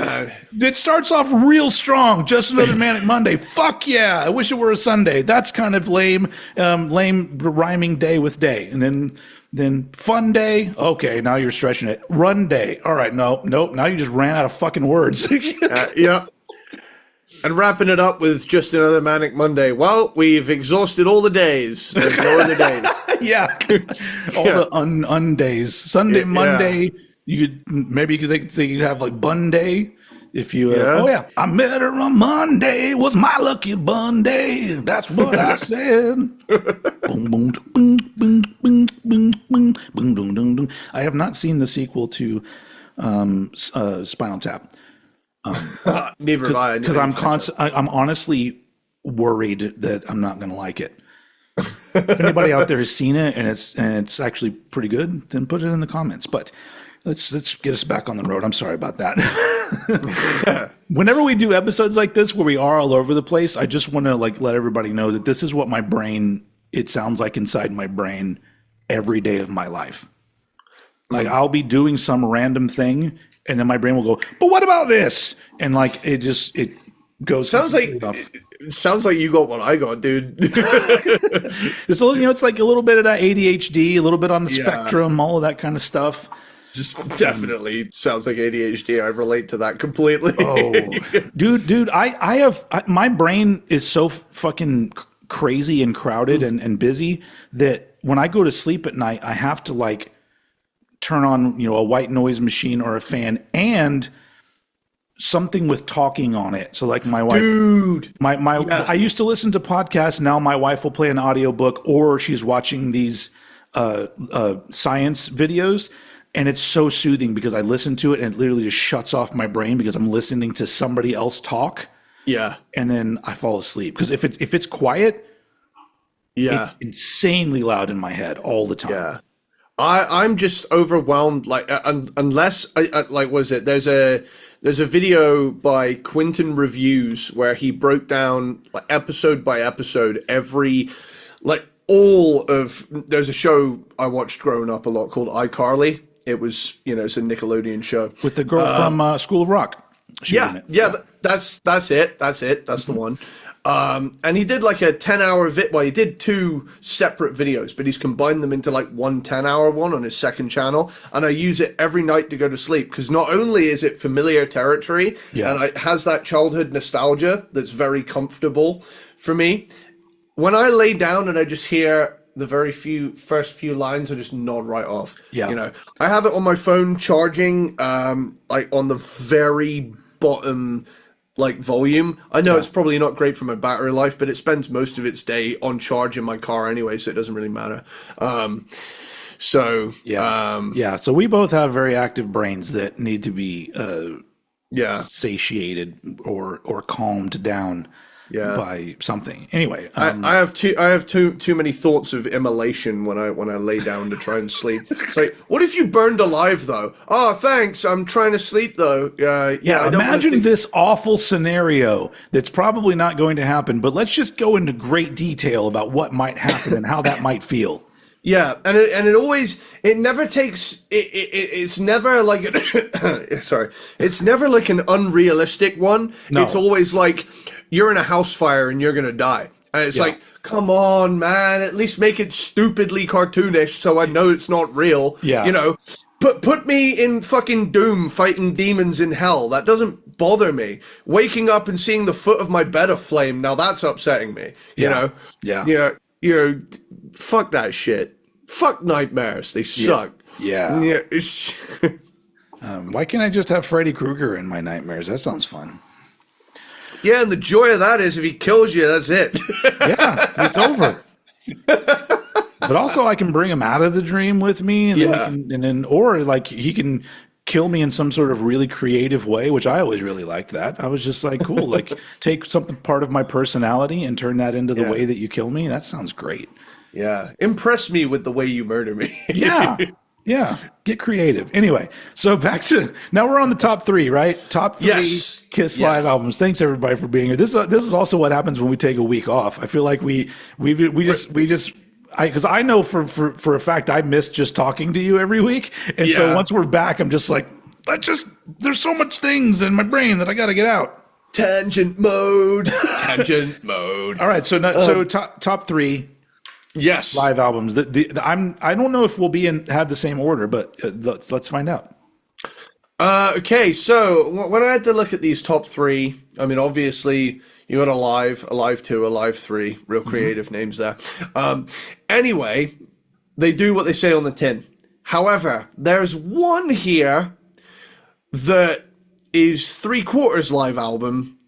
it starts off real strong. Just another Manic Monday. Fuck yeah! I wish it were a Sunday. That's kind of lame rhyming day with day, and then fun day. Okay, now you're stretching it. Run day. All right, nope. Now you just ran out of fucking words. Yeah. And wrapping it up with just another Manic Monday. Well, we've exhausted all the days. There's no other days. Yeah. All the undays. Sunday, Monday. You could have like Bun Day. If you, I met her on Monday, was my lucky bun day. That's what I said. I have not seen the sequel to Spinal Tap. Neither have I. Because I'm honestly worried that I'm not going to like it. If anybody out there has seen it and it's actually pretty good, then put it in the comments. But let's get us back on the road. I'm sorry about that. Whenever we do episodes like this where we are all over the place, I just want to like let everybody know that this is what it sounds like inside my brain every day of my life. Like I'll be doing some random thing and then my brain will go, but what about this? And like it goes Sounds like enough. it sounds like you got what I got, dude. It's a little, it's like a little bit of that ADHD, a little bit on the Yeah. spectrum, all of that kind of stuff. Just definitely sounds like ADHD. I relate to that completely. Oh, dude, my brain is so fucking crazy and crowded and busy that when I go to sleep at night, I have to like turn on, a white noise machine or a fan and something with talking on it. So like my wife, Dude. I used to listen to podcasts. Now my wife will play an audiobook or she's watching these science videos. And it's so soothing because I listen to it and it literally just shuts off my brain because I'm listening to somebody else talk. Yeah. And then I fall asleep. Because if it's quiet, Yeah. it's insanely loud in my head all the time. Yeah. I'm just overwhelmed. Like, unless like, was it? There's a video by Quentin Reviews where he broke down like episode by episode every like all of. There's a show I watched growing up a lot called iCarly. It was, it's a Nickelodeon show With the girl from School of Rock. She was in it. That's it. That's the one. And he did like a 10-hour well, he did 2 separate videos, but he's combined them into like one 10-hour one on his second channel. And I use it every night to go to sleep because not only is it familiar territory and it has that childhood nostalgia that's very comfortable for me. When I lay down and I just hear the first few lines, I just nod right off. Yeah. I have it on my phone charging, like on the very bottom, like volume. I know it's probably not great for my battery life, but it spends most of its day on charge in my car anyway, so it doesn't really matter. So we both have very active brains that need to be satiated or calmed down by something. Anyway, I have too many thoughts of immolation when I lay down to try and sleep. It's like, what if you burned alive though? Oh, thanks. I'm trying to sleep though. I don't imagine this awful scenario that's probably not going to happen, but let's just go into great detail about what might happen and how that might feel. Yeah, and it never takes it's never like it's never like an unrealistic one. No. It's always like you're in a house fire and you're gonna die, and it's like, come on, man, at least make it stupidly cartoonish so I know it's not real. Put me in fucking Doom fighting demons in hell. That doesn't bother me. Waking up and seeing the foot of my bed aflame, now that's upsetting me. You know, fuck that shit. Fuck nightmares. They suck. Yeah. Why can't I just have Freddy Krueger in my nightmares? That sounds fun. Yeah, and the joy of that is if he kills you, that's it. Yeah, it's over. But also, I can bring him out of the dream with me, and or like he can kill me in some sort of really creative way, which I always really liked. That I was just like, cool, like take something part of my personality and turn that into the way that you kill me. That sounds great. Yeah, impress me with the way you murder me. Yeah, get creative. Anyway, so back to now we're on the top 3, right? Top 3 Kiss live albums. Thanks everybody for being here. This is also what happens when we take a week off. I feel like we just because I know for a fact I miss just talking to you every week, and so once we're back, I'm just like there's so much things in my brain that I got to get out. Tangent mode. All right, so top 3. Yes, live albums. I don't know if we'll have the same order, but let's find out. Okay, so when I had to look at these top 3, I mean, obviously you got Alive 2, Alive 3, real creative names there. Anyway, they do what they say on the tin. However, there's one here that is 3/4 live album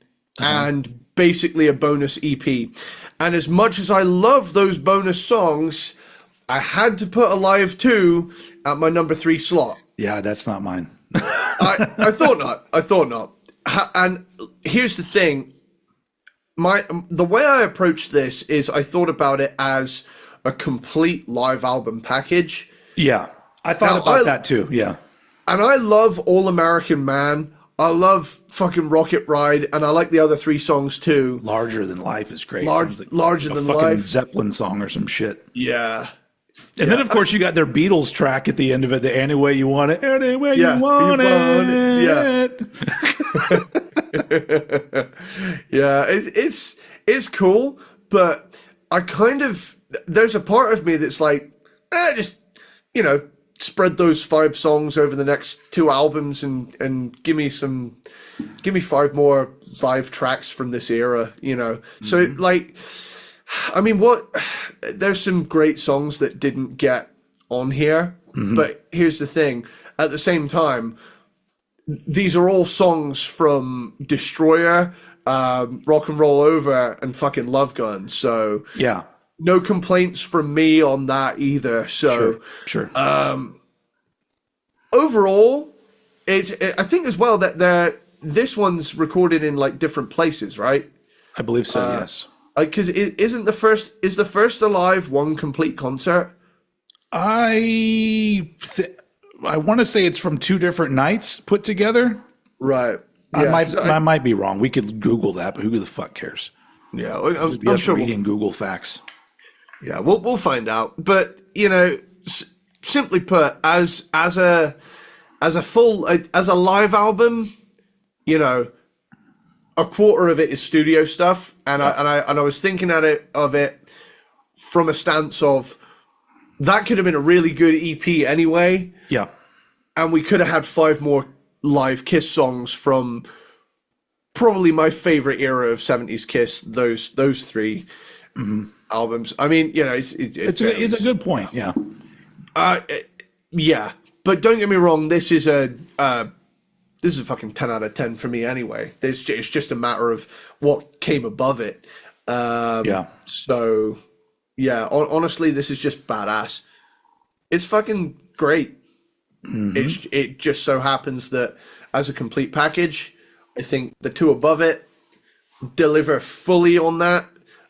and basically a bonus EP. And as much as I love those bonus songs, I had to put Alive 2 at my number 3 slot. Yeah, that's not mine. I thought not. And here's the thing. The way I approached this is I thought about it as a complete live album package. Yeah, I thought about that too, yeah. And I love All American Man. I love fucking Rocket Ride, and I like the other 3 songs too. Larger Than Life is great. Larger Than Life. Zeppelin song or some shit. Yeah. And then, of course, you got their Beatles track at the end of it, the Any Way You Want It. Any Way You Want It. Yeah. Yeah, it's cool, but I kind of there's a part of me that's like, just you know, spread those 5 songs over the next 2 albums and give me 5 more live tracks from this era, you know. So like, I mean, there's some great songs that didn't get on here, but here's the thing: at the same time, these are all songs from Destroyer, Rock and Roll Over, and fucking Love Gun. So Yeah, no complaints from me on that either. So sure. overall, I think as well that this one's recorded in like different places, right? I believe so. Yes. Like, because is the first Alive one complete concert? I I want to say it's from 2 different nights put together. Right. I Yeah. might I might be wrong. We could Google that, but who the fuck cares? Yeah. Be I'm us sure. reading Google facts. Yeah. We'll find out. But you know, simply put, as a live album, you know, a quarter of it is studio stuff, and I was thinking of it from a stance of that could have been a really good EP anyway, Yeah. and we could have had 5 more live Kiss songs from probably my favorite era of 70s Kiss. Those 3 albums. I mean, you know, It's a good point. Yeah. yeah, but don't get me wrong. This is a fucking 10 out of 10 for me anyway. It's just a matter of what came above it. Yeah. So, yeah, honestly, this is just badass. It's fucking great. It just so happens that as a complete package, I think the 2 above it deliver fully on that.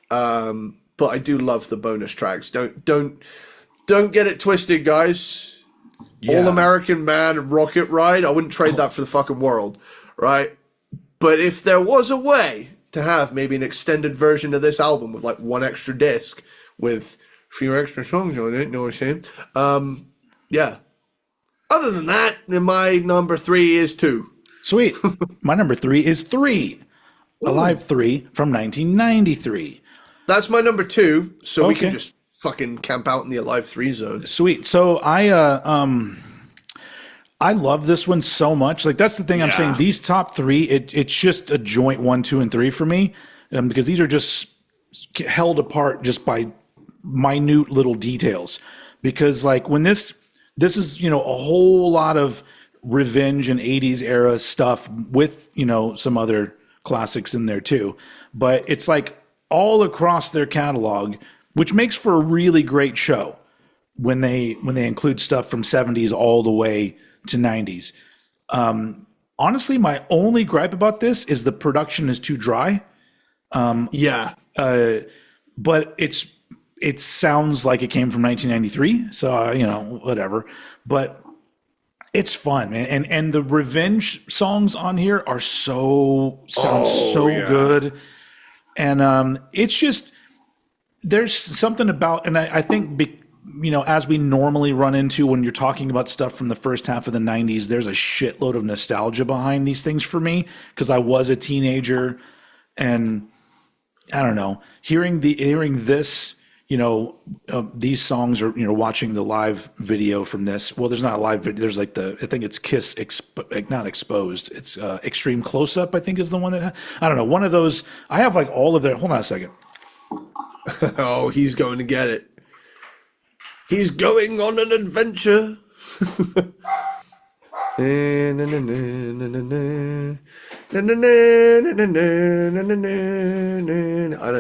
But I do love the bonus tracks. Don't get it twisted, guys. Yeah. All American Man and Rocket Ride, I wouldn't trade that for the fucking world, right? But if there was a way to have maybe an extended version of this album with like 1 extra disc with a few extra songs on it, you know what I'm saying? Yeah. Other than that, then my number 3 is 2. Sweet. My number 3 is 3. Alive 3 from 1993. That's my number 2, so we can Okay. just fucking camp out in the Alive 3 zone. Sweet. So I love this one so much. Like that's the thing I'm saying. These top 3, it's just a joint 1, 2, and 3 for me, because these are just held apart just by minute little details. Because like when this is a whole lot of revenge and 80s era stuff with some other classics in there too, but it's like all across their catalog, which makes for a really great show when they include stuff from 70s all the way to 90s. Honestly, my only gripe about this is the production is too dry, Yeah. but it sounds like it came from 1993, so whatever. But it's fun, man. And the revenge songs on here are so good, and it's just there's something about, and I think as we normally run into when you're talking about stuff from the first half of the 90s, there's a shitload of nostalgia behind these things for me because I was a teenager, and I don't know, hearing this, these songs, or watching the live video from this. Well, there's not a live video. There's like I think it's Kiss, not Exposed. It's Extreme Close Up, I think is the one that I don't know. One of those. I have like all of their. Hold on a second. Oh, he's going to get it. He's going on an adventure. I don't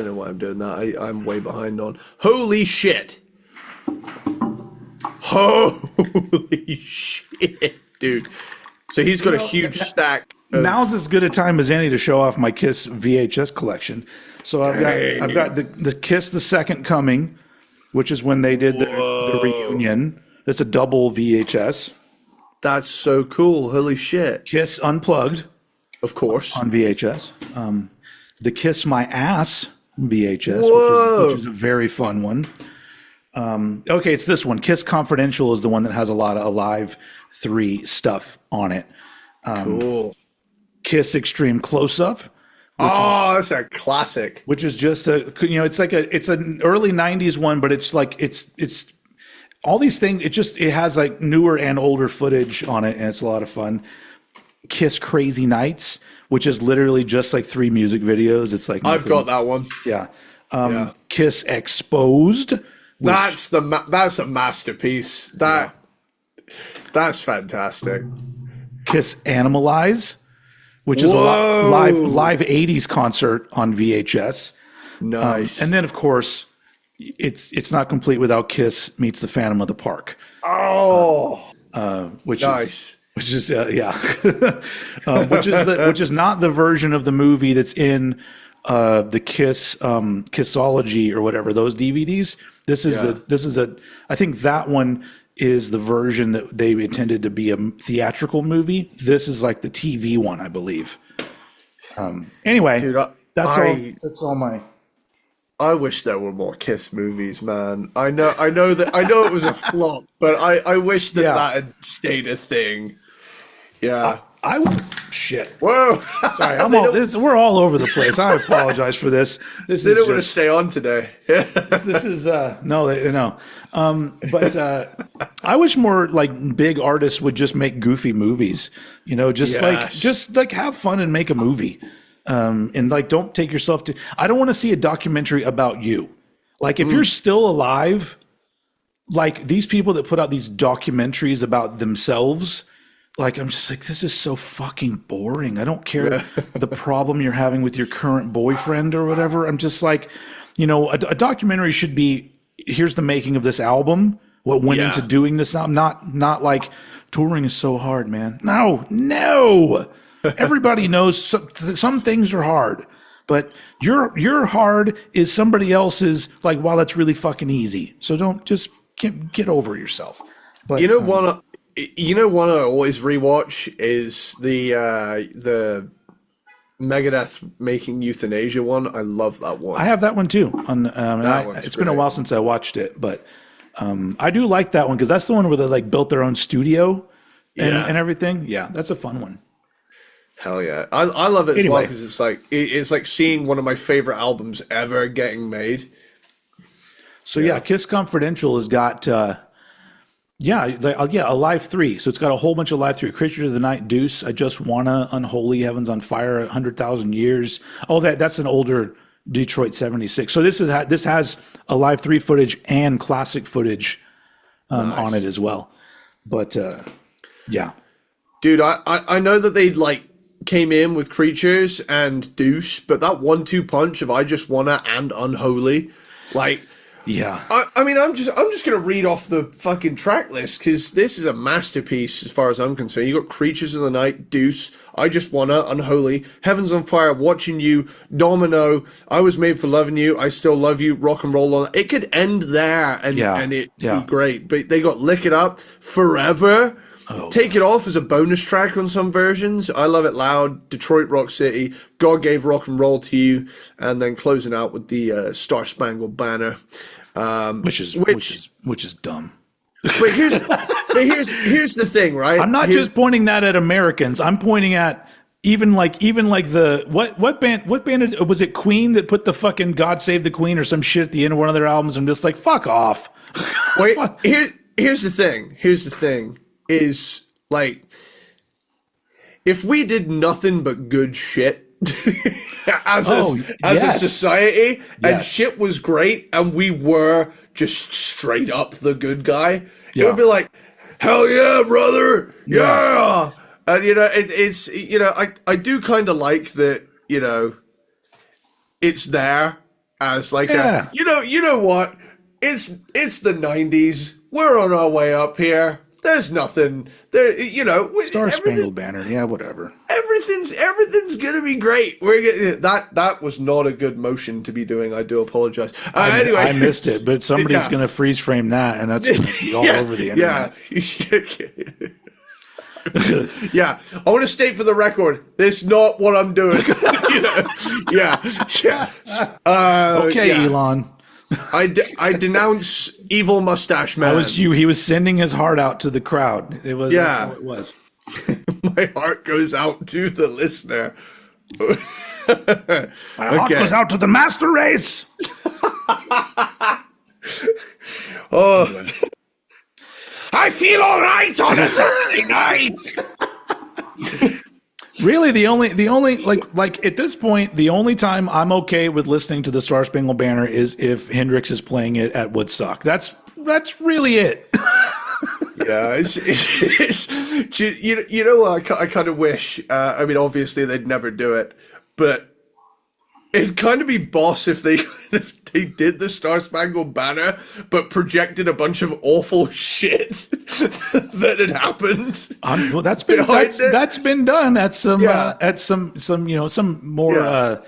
know why I'm doing that. I'm way behind on. Holy shit. Holy shit, dude. So he's got a huge stack. Now's as good a time as any to show off my Kiss VHS collection. So I've got the Kiss The Second Coming, which is when they did the reunion. It's a double VHS. That's so cool. Holy shit. Kiss Unplugged. Of course. On VHS. The Kiss My Ass VHS, which is a very fun one. Okay, it's this one. Kiss Confidential is the one that has a lot of Alive 3 stuff on it. Cool. Kiss Extreme Close Up. Oh, that's a classic. Which is just it's an early '90s one, but it's like it's all these things. It has like newer and older footage on it, and it's a lot of fun. Kiss Crazy Nights, which is literally just like 3 music videos. It's like I've got that one. Yeah. Kiss Exposed. That's a masterpiece. That's fantastic. Kiss Animalize, which is a live 80s concert on VHS. Nice. And then of course it's not complete without Kiss Meets the Phantom of the Park. Which nice. Which is which is not the version of the movie that's in the Kiss Kissology or whatever, those DVDs. This is I think that one is the version that they intended to be a theatrical movie. This is like the TV one, I believe. Anyway, dude, that's all my. I wish there were more Kiss movies, man. I know it was a flop, but I wish that had stayed a thing. Yeah. Shit. Whoa. Sorry, we're all over the place. I apologize for this. They didn't want to stay on today. This is no. But I wish more like big artists would just make goofy movies. Just like have fun and make a movie. And like don't take yourself to. I don't want to see a documentary about you. Like if you're still alive, like these people that put out these documentaries about themselves. Like, I'm just like, this is so fucking boring. I don't care the problem you're having with your current boyfriend or whatever. I'm just like, a documentary should be, here's the making of this album, what went into doing this album. Not like, touring is so hard, man. No. Everybody knows some things are hard. But your hard is somebody else's, like, wow, that's really fucking easy. So don't just get over yourself. But one I always rewatch is the Megadeth Making Euthanasia one. I love that one. I have that one too. It's been a while since I watched it, but I do like that one because that's the one where they like built their own studio and everything. Yeah, that's a fun one. Hell yeah, I love it as well because it's like seeing one of my favorite albums ever getting made. So Kiss Confidential has got. A Live 3. So it's got a whole bunch of Live 3. Creatures of the Night, Deuce, I Just Wanna, Unholy, Heaven's on Fire, 100,000 Years. Oh, that's an older Detroit 76. So this has a Live 3 footage and classic footage on it as well. But, yeah. Dude, I know that they, like, came in with Creatures and Deuce, but that 1-2 punch of I Just Wanna and Unholy, like... Yeah. I mean, I'm just gonna read off the fucking track list because this is a masterpiece as far as I'm concerned. You got Creatures of the Night, Deuce, I Just Wanna, Unholy, Heaven's on Fire, Watching You, Domino, I Was Made for Loving You, I Still Love You, Rock and Roll on. It could end there and it'd be great, but they got Lick It Up, Forever. Take It Off as a bonus track on some versions. I Love It Loud, Detroit Rock City, God Gave Rock and Roll to You, and then closing out with the Star Spangled Banner, which is dumb. But here's the thing, right? I'm not just pointing that at Americans. I'm pointing at even like the what band was it? Queen that put the fucking God Save the Queen or some shit at the end of one of their albums. I'm just like, fuck off. Wait, here's the thing. Is like if we did nothing but good shit as a society and shit was great and we were just straight up the good guy, it would be like, hell yeah, brother, yeah. And it's I do kind of like that, it's there as like you know what, it's the 90s, we're on our way up here. There's nothing there, Star Spangled Banner, yeah, whatever. Everything's gonna be great. That was not a good motion to be doing. I do apologize. Anyway, I missed it, but somebody's gonna freeze frame that, and that's gonna be all over the internet. Yeah. I want to state for the record, this is not what I'm doing. Okay, Elon. I denounce evil mustache man. He was sending his heart out to the crowd. That's how it was. My heart goes out to the listener. My heart goes out to the master race. Oh, I feel all right on a Saturday night. Really, the only like at this point, the only time I'm okay with listening to the Star Spangled Banner is if Hendrix is playing it at Woodstock. That's really it. Yeah, you know what? I kind of wish. I mean, obviously they'd never do it, but it'd kind of be boss if they they did the Star Spangled Banner, but projected a bunch of awful shit that had happened. Well, that's been done at some some more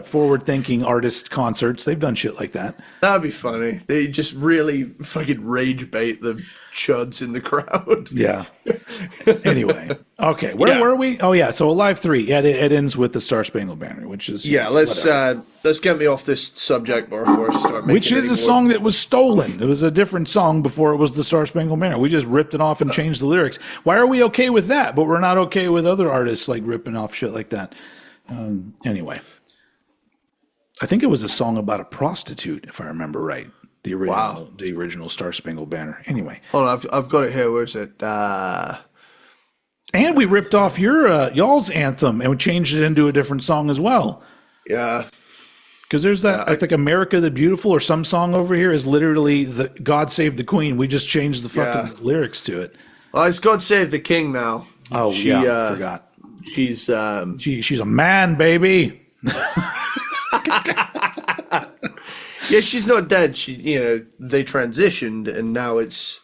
forward thinking artist concerts. They've done shit like that. That'd be funny. They just really fucking rage bait the chuds in the crowd. Yeah. Anyway, okay, where were we? Oh yeah, so Alive 3. Yeah, it ends with the Star Spangled Banner, which is let's get me off this subject before I start making which is a song that was stolen. It was a different song before it was the Star Spangled Banner. We just ripped it off and changed the lyrics. Why are we okay with that, but we're not okay with other artists like ripping off shit like that? Anyway, I think it was a song about a prostitute, if I remember right. The original Star Spangled Banner. Anyway, hold on, I've got it here. Where is it? And we ripped off y'all's anthem and we changed it into a different song as well. Yeah, because there's that I think "America the Beautiful" or some song over here is literally the "God Save the Queen." We just changed the fucking lyrics to it. Well, it's "God Save the King" now. Oh, I forgot. She's she's a man, baby. Yeah, she's not dead. They transitioned, and now it's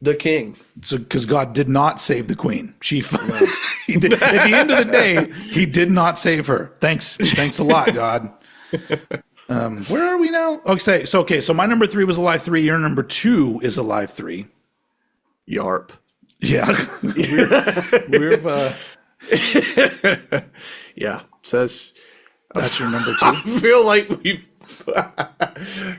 the king. So, because God did not save the queen, he did. At the end of the day, he did not save her. Thanks a lot, God. Where are we now? Okay, so my number 3 was Alive 3. Your number 2 is Alive 3. Yarp. Yeah, yeah. So that's your number 2. I feel like we've.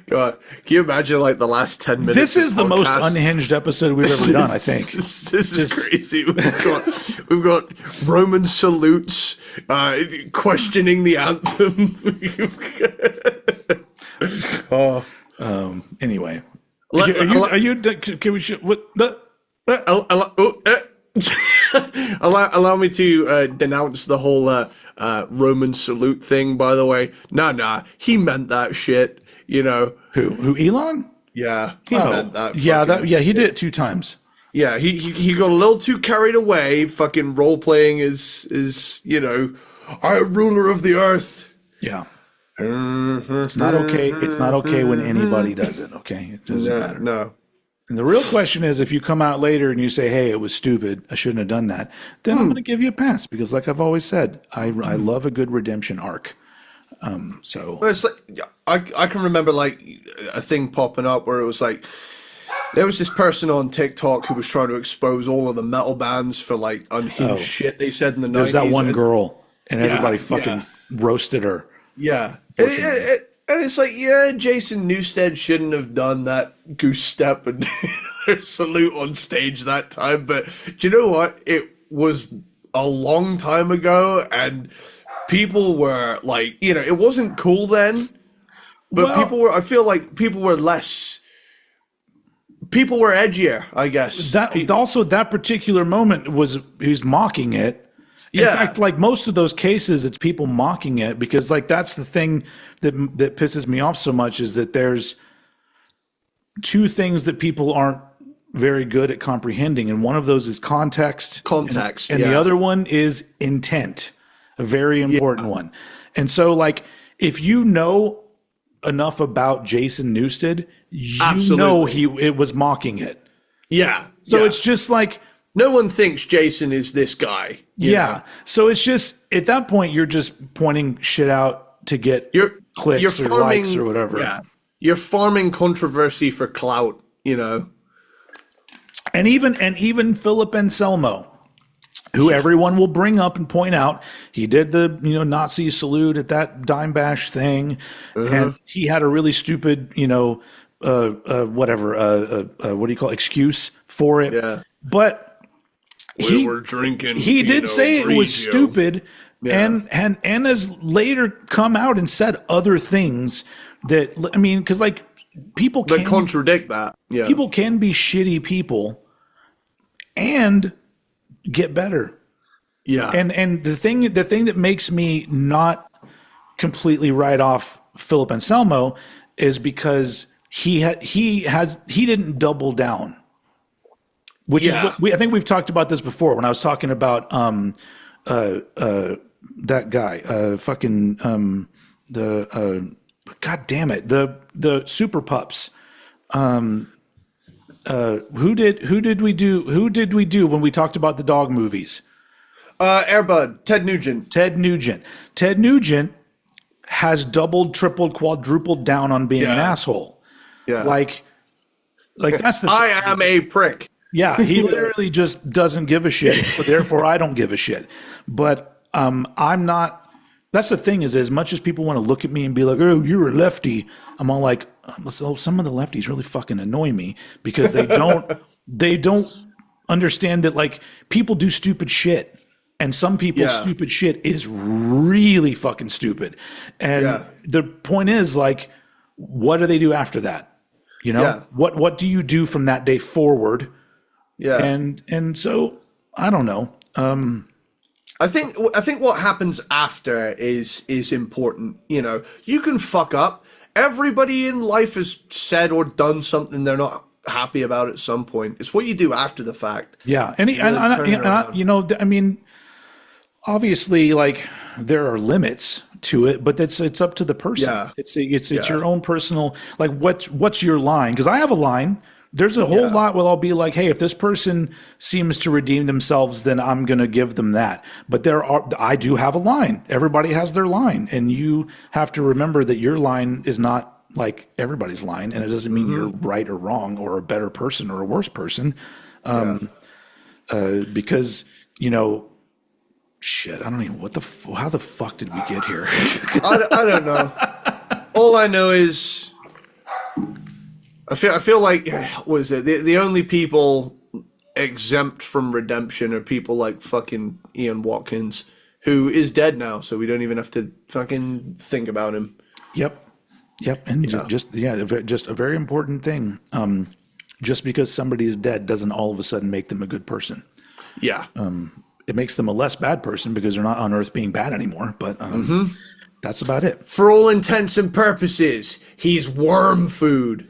God, can you imagine like the last 10 minutes? This is the most unhinged episode we've ever done. I think this is crazy. We've got Roman salutes, questioning the anthem. Anyway, are you? Can we? Allow me to denounce the whole Roman salute thing, by the way. Nah, he meant that shit, Who Elon? Yeah, he meant that. He did it 2 times. Yeah, he got a little too carried away, fucking role playing is I am ruler of the earth. Yeah. It's not okay. It's not okay when anybody does it, okay? It doesn't matter. No. And the real question is, if you come out later and you say, "Hey, it was stupid. I shouldn't have done that," then I'm going to give you a pass because, like I've always said, I love a good redemption arc. Well, it's like I can remember like a thing popping up where it was like there was this person on TikTok who was trying to expose all of the metal bands for like unhinged shit they said in the 90s. There's that one girl, and everybody fucking roasted her. Yeah. And it's like, Jason Newsted shouldn't have done that goose step and salute on stage that time. But do you know what? It was a long time ago, and people were like, it wasn't cool then. But I feel like people were edgier, I guess. Also, that particular moment he was mocking it. In fact, like most of those cases, it's people mocking it because, like, that's the thing that pisses me off so much is that there's 2 things that people aren't very good at comprehending, and one of those is context. And the other one is intent, a very important one. And so, like, if you know enough about Jason Newsted, it was mocking it. Yeah. So it's just like. No one thinks Jason is this guy. You know? So it's just, at that point, you're just pointing shit out to get clicks or likes or whatever. Yeah. You're farming controversy for clout, And even Philip Anselmo, who everyone will bring up and point out, he did the, Nazi salute at that dime bash thing. And he had a really stupid, excuse for it. Yeah. But we're drinking. He did say it was Grigio. stupid, and has later come out and said other things that, I mean, because like people that contradict that. Yeah, people can be shitty people and get better. Yeah, And the thing that makes me not completely write off Philip Anselmo is because he didn't double down, which is what I think we've talked about this before when I was talking about that guy God damn it, the Super Pups. Who did we do when we talked about the dog movies? Airbud, Ted Nugent. Ted Nugent has doubled, tripled, quadrupled down on being an asshole. Yeah. Like that's the I am a prick. Yeah, he literally just doesn't give a shit. But therefore I don't give a shit. But I'm not. That's the thing is, as much as people want to look at me and be like, "Oh, you're a lefty," I'm all like, so some of the lefties really fucking annoy me because they don't understand that like people do stupid shit. And some people's stupid shit is really fucking stupid. And the point is, like, what do they do after that? You know, what do you do from that day forward? Yeah. And so I don't know. I think what happens after is important. You know, you can fuck up. Everybody in life has said or done something they're not happy about at some point. It's what you do after the fact. Yeah. And you know, I mean, obviously, like there are limits to it, but it's up to the person. Yeah. It's your own personal, like what's your line? Because I have a line. There's a whole lot where I'll be like, hey, if this person seems to redeem themselves, then I'm gonna give them that. But I do have a line. Everybody has their line, and you have to remember that your line is not like everybody's line, and it doesn't mean you're right or wrong or a better person or a worse person, because you know. Shit, I don't even how the fuck did we get here? I don't know. All I know is I feel like what is it? The only people exempt from redemption are people like fucking Ian Watkins, who is dead now, so we don't even have to fucking think about him. Yep, and just a very important thing. Just because somebody is dead doesn't all of a sudden make them a good person. Yeah. It makes them a less bad person because they're not on Earth being bad anymore. But that's about it. For all intents and purposes, he's worm food.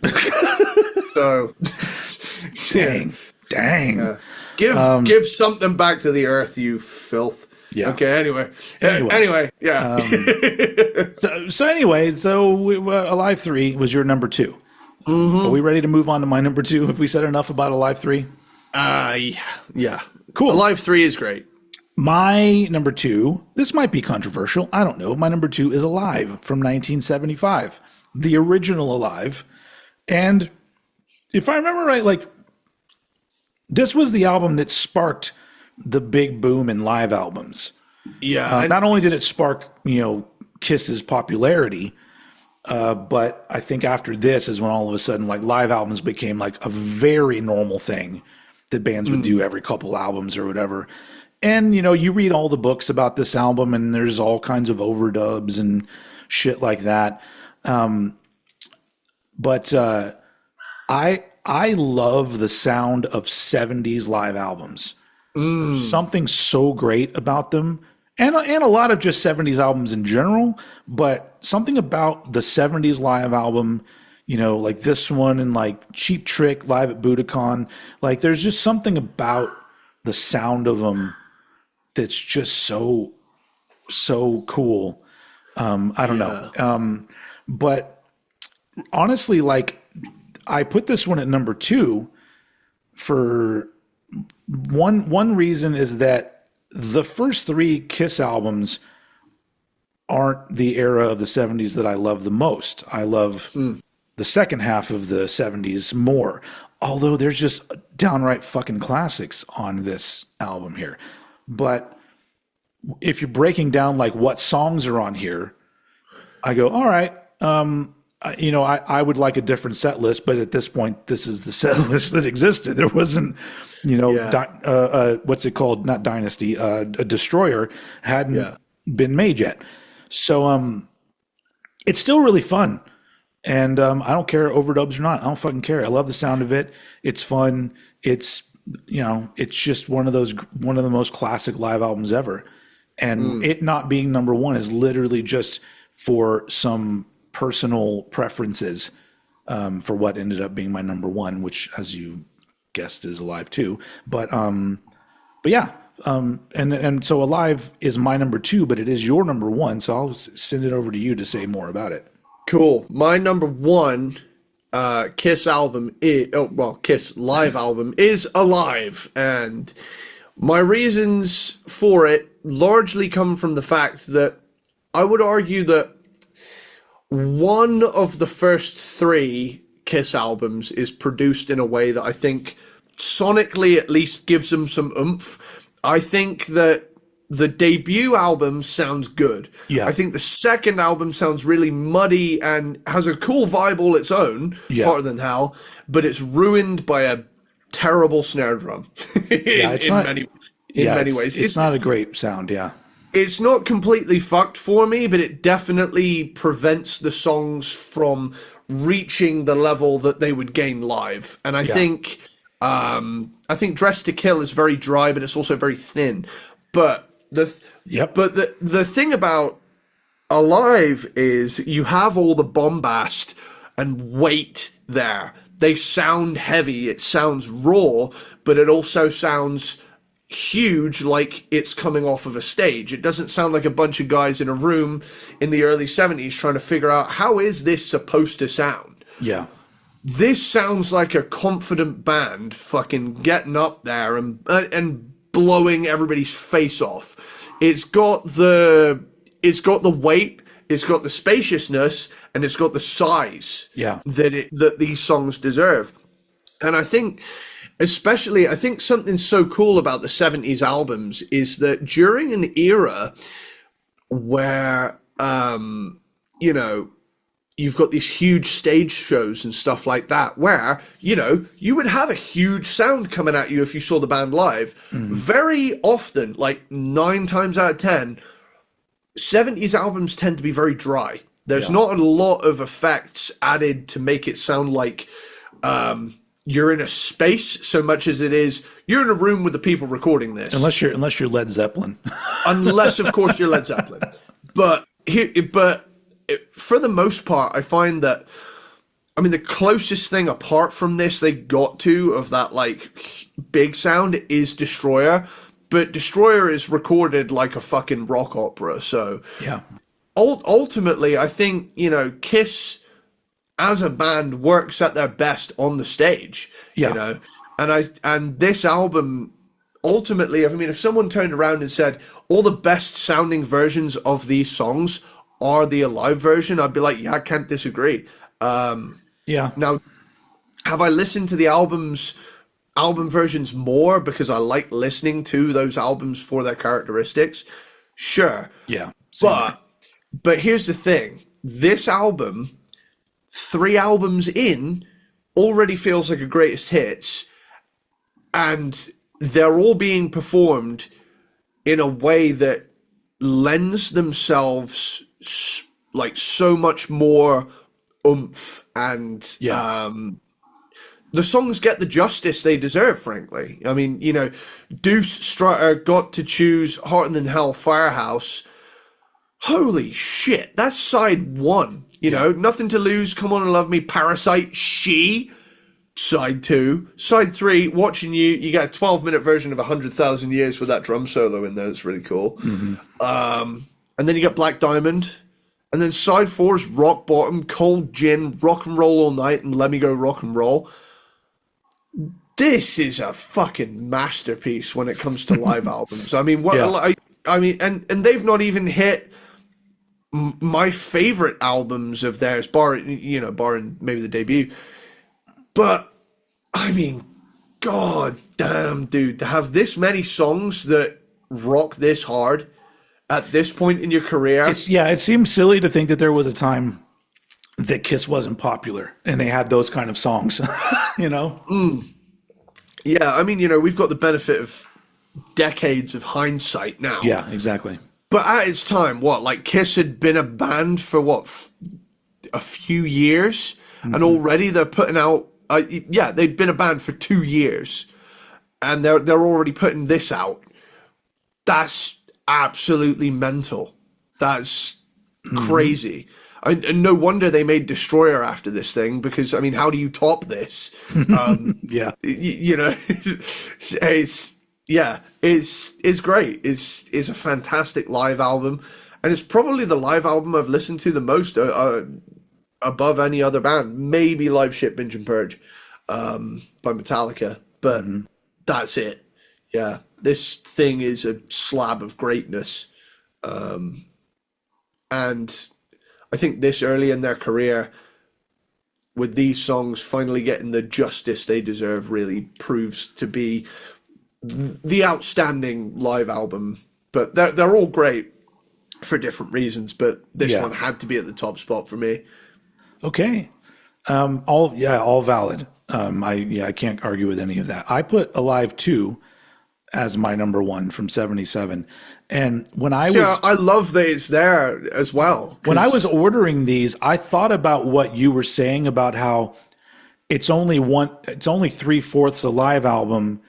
So, dang. Yeah. Give something back to the Earth, you filth. Yeah. Okay. Anyway. Yeah. So Alive 3 was your number 2. Mm-hmm. Are we ready to move on to my number 2? Have we said enough about Alive 3? Yeah. Cool. Alive 3 is great. My number 2, this might be controversial. I don't know. My number 2 is Alive from 1975, the original Alive. And if I remember right, like this was the album that sparked the big boom in live albums. Yeah. Not only did it spark, Kiss's popularity, but I think after this is when all of a sudden like live albums became like a very normal thing that bands would do every couple albums or whatever. And, you read all the books about this album and there's all kinds of overdubs and shit like that. But I love the sound of 70s live albums. Something so great about them. And a lot of just 70s albums in general, but something about the 70s live album, like this one and like Cheap Trick live at Budokan, like there's just something about the sound of them that's just so cool. I don't know. But honestly, like I put this one at number 2 for one reason is that the first 3 Kiss albums aren't the era of the 70s that I love the most. I love the second half of the 70s more, although there's just downright fucking classics on this album here. But if you're breaking down like what songs are on here, I go, all right, I would like a different set list, but at this point, this is the set list that existed. There wasn't, Yeah. what's it called? Not Dynasty. A Destroyer hadn't Yeah. been made yet. So it's still really fun. And I don't care overdubs or not. I don't fucking care. I love the sound of it. It's fun. It's just one of the most classic live albums ever. And it not being number one is literally just for some personal preferences for what ended up being my number one, which, as you guessed, is Alive too. But yeah, and so Alive is my number two, but it is your number one. So I'll send it over to you to say more about it. Cool. My number one Kiss album Kiss live album is Alive, and my reasons for it largely come from the fact that I would argue that one of the first three Kiss albums is produced in a way that I think sonically at least gives them some oomph. I think that the debut album sounds good. Yeah. I think the second album sounds really muddy and has a cool vibe all its own, Harder Than Hell, but it's ruined by a terrible snare drum in many ways. It's not a great sound, yeah. It's not completely fucked for me, but it definitely prevents the songs from reaching the level that they would gain live. And I think Dress to Kill is very dry, but it's also very thin. But the thing about Alive is you have all the bombast and weight there. They sound heavy, it sounds raw, but it also sounds huge, like it's coming off of a stage. It doesn't sound like a bunch of guys in a room in the early 70s trying to figure out how is this supposed to sound. Yeah. This sounds like a confident band fucking getting up there and blowing everybody's face off. It's got the weight, it's got the spaciousness, and it's got the size that these songs deserve. And I think something so cool about the 70s albums is that during an era where, you've got these huge stage shows and stuff like that, where, you would have a huge sound coming at you if you saw the band live. Very often, like 9 times out of 10, 70s albums tend to be very dry. There's not a lot of effects added to make it sound like, you're in a space so much as it is you're in a room with the people recording this. Unless you're Led Zeppelin. Unless, of course, you're Led Zeppelin. But for the most part, I find that, the closest thing apart from this they got to of that like big sound is Destroyer. But Destroyer is recorded like a fucking rock opera. So ultimately, I think, Kiss as a band works at their best on the stage, and this album ultimately, if someone turned around and said all the best sounding versions of these songs are the Alive version, I'd be like, I can't disagree. Now, have I listened to the album versions more because I like listening to those albums for their characteristics? Sure. Yeah. But here's the thing. This album, 3 albums in, already feels like a greatest hits, and they're all being performed in a way that lends themselves like so much more oomph, and the songs get the justice they deserve, frankly. Deuce, Strutter, Got to Choose, Harder Than Hell, Firehouse. Holy shit, that's side 1. Nothing to Lose, Come On and Love Me, Parasite, She, side 2. Side 3, Watching You. You get a 12-minute version of 100,000 Years with that drum solo in there. It's really cool. And then you got Black Diamond. And then side 4 is Rock Bottom, Cold Gin, Rock and Roll All Night, and Let Me Go Rock and Roll. This is a fucking masterpiece when it comes to live albums. And they've not even hit my favorite albums of theirs, barring maybe the debut. But god damn, dude, to have this many songs that rock this hard at this point in your career. It seems silly to think that there was a time that Kiss wasn't popular and they had those kind of songs, you know? Yeah, I mean, we've got the benefit of decades of hindsight now. Yeah, exactly. But at its time, like Kiss had been a band for a few years, and already they're putting out. They'd been a band for 2 years, and they're already putting this out. That's absolutely mental. That's crazy. And no wonder they made Destroyer after this thing, because I mean, how do you top this? Yeah. It's great. It's a fantastic live album, and it's probably the live album I've listened to the most above any other band. Maybe Live Ship, Binge and Purge by Metallica, but that's it. Yeah, this thing is a slab of greatness, and I think this early in their career, with these songs finally getting the justice they deserve, really proves to be the outstanding live album. But they're all great for different reasons, but this one had to be at the top spot for me. Okay. All valid. I can't argue with any of that. I put Alive 2 as my number one from 77. And when I I love that it's there as well. When I was ordering these, I thought about what you were saying about how it's only 3/4 a live album,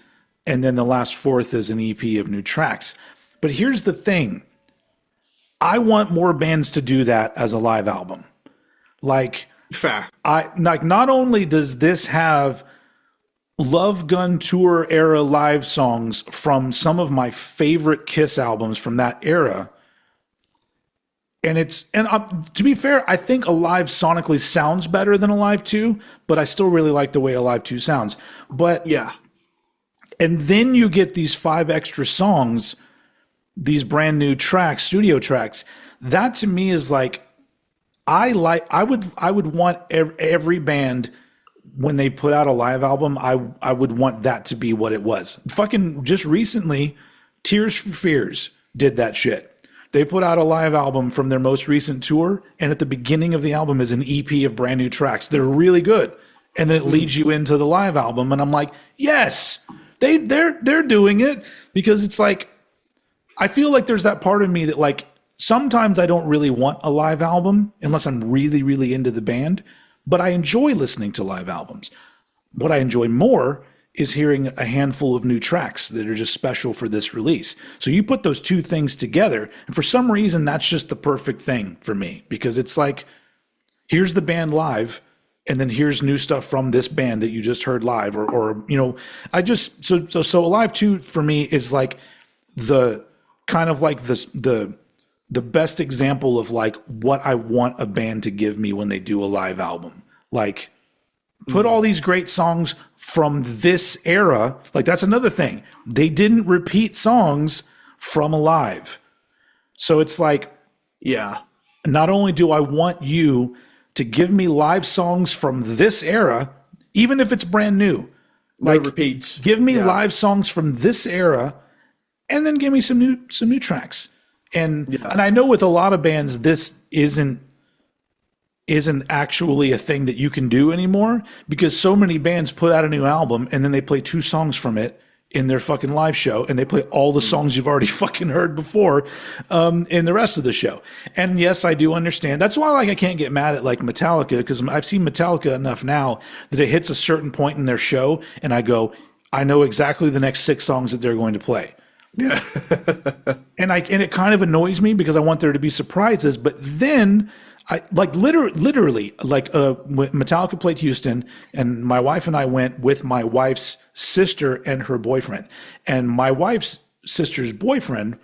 and then the last fourth is an EP of new tracks. But here's the thing. I want more bands to do that as a live album. Like, fair. Not only does this have Love Gun Tour era live songs from some of my favorite Kiss albums from that era, and to be fair, I think Alive sonically sounds better than Alive 2, but I still really like the way Alive 2 sounds. But yeah. And then you get these 5 extra songs, these brand new tracks, studio tracks. That to me is like, I would want every band, when they put out a live album, I would want that to be what it was. Fucking just recently, Tears for Fears did that shit. They put out a live album from their most recent tour, and at the beginning of the album is an EP of brand new tracks. They're really good. And then it leads you into the live album, and I'm like, yes, they're doing it, because it's like, I feel like there's that part of me that, like, sometimes I don't really want a live album unless I'm really, really into the band, but I enjoy listening to live albums. What I enjoy more is hearing a handful of new tracks that are just special for this release. So you put those two things together, and for some reason, that's just the perfect thing for me, because it's like, here's the band live, and then here's new stuff from this band that you just heard live, or so Alive 2 for me is like the kind of like the best example of like what I want a band to give me when they do a live album. Like, put all these great songs from this era. Like, that's another thing. They didn't repeat songs from Alive. So it's like, yeah, not only do I want you to give me live songs from this era, even if it's brand new. No repeats. Give me live songs from this era, and then give me some new tracks. And I know with a lot of bands, this isn't actually a thing that you can do anymore, because so many bands put out a new album and then they play 2 songs from it in their fucking live show, and they play all the songs you've already fucking heard before in the rest of the show. And yes, I do understand. That's why I can't get mad at like Metallica, because I've seen Metallica enough now that it hits a certain point in their show and I go, I know exactly the next 6 songs that they're going to play. Yeah. and it kind of annoys me because I want there to be surprises, but then I like literally when Metallica played Houston, and my wife and I went with my wife's sister and her boyfriend. And my wife's sister's boyfriend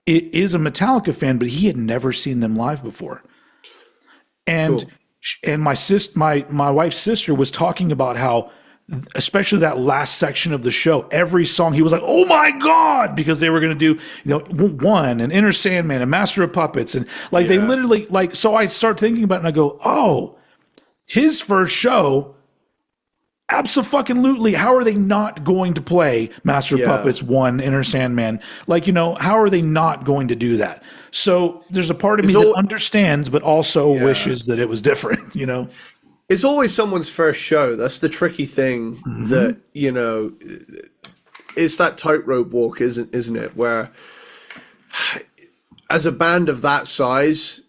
is a Metallica fan, but he had never seen them live before. And cool. And my wife's sister was talking about how, especially that last section of the show, every song he was like, oh my God, because they were going to do, One and Inner Sandman and Master of Puppets. And they literally so I start thinking about it and I go, oh, his first show, Absolutely. How are they not going to play Master of Yeah. Puppets 1, Enter Sandman? Like, how are they not going to do that? So there's a part of me It's that all understands, but also yeah. wishes that it was different, It's always someone's first show. That's the tricky thing Hmm. that, it's that tightrope walk, isn't it? Where as a band of that size,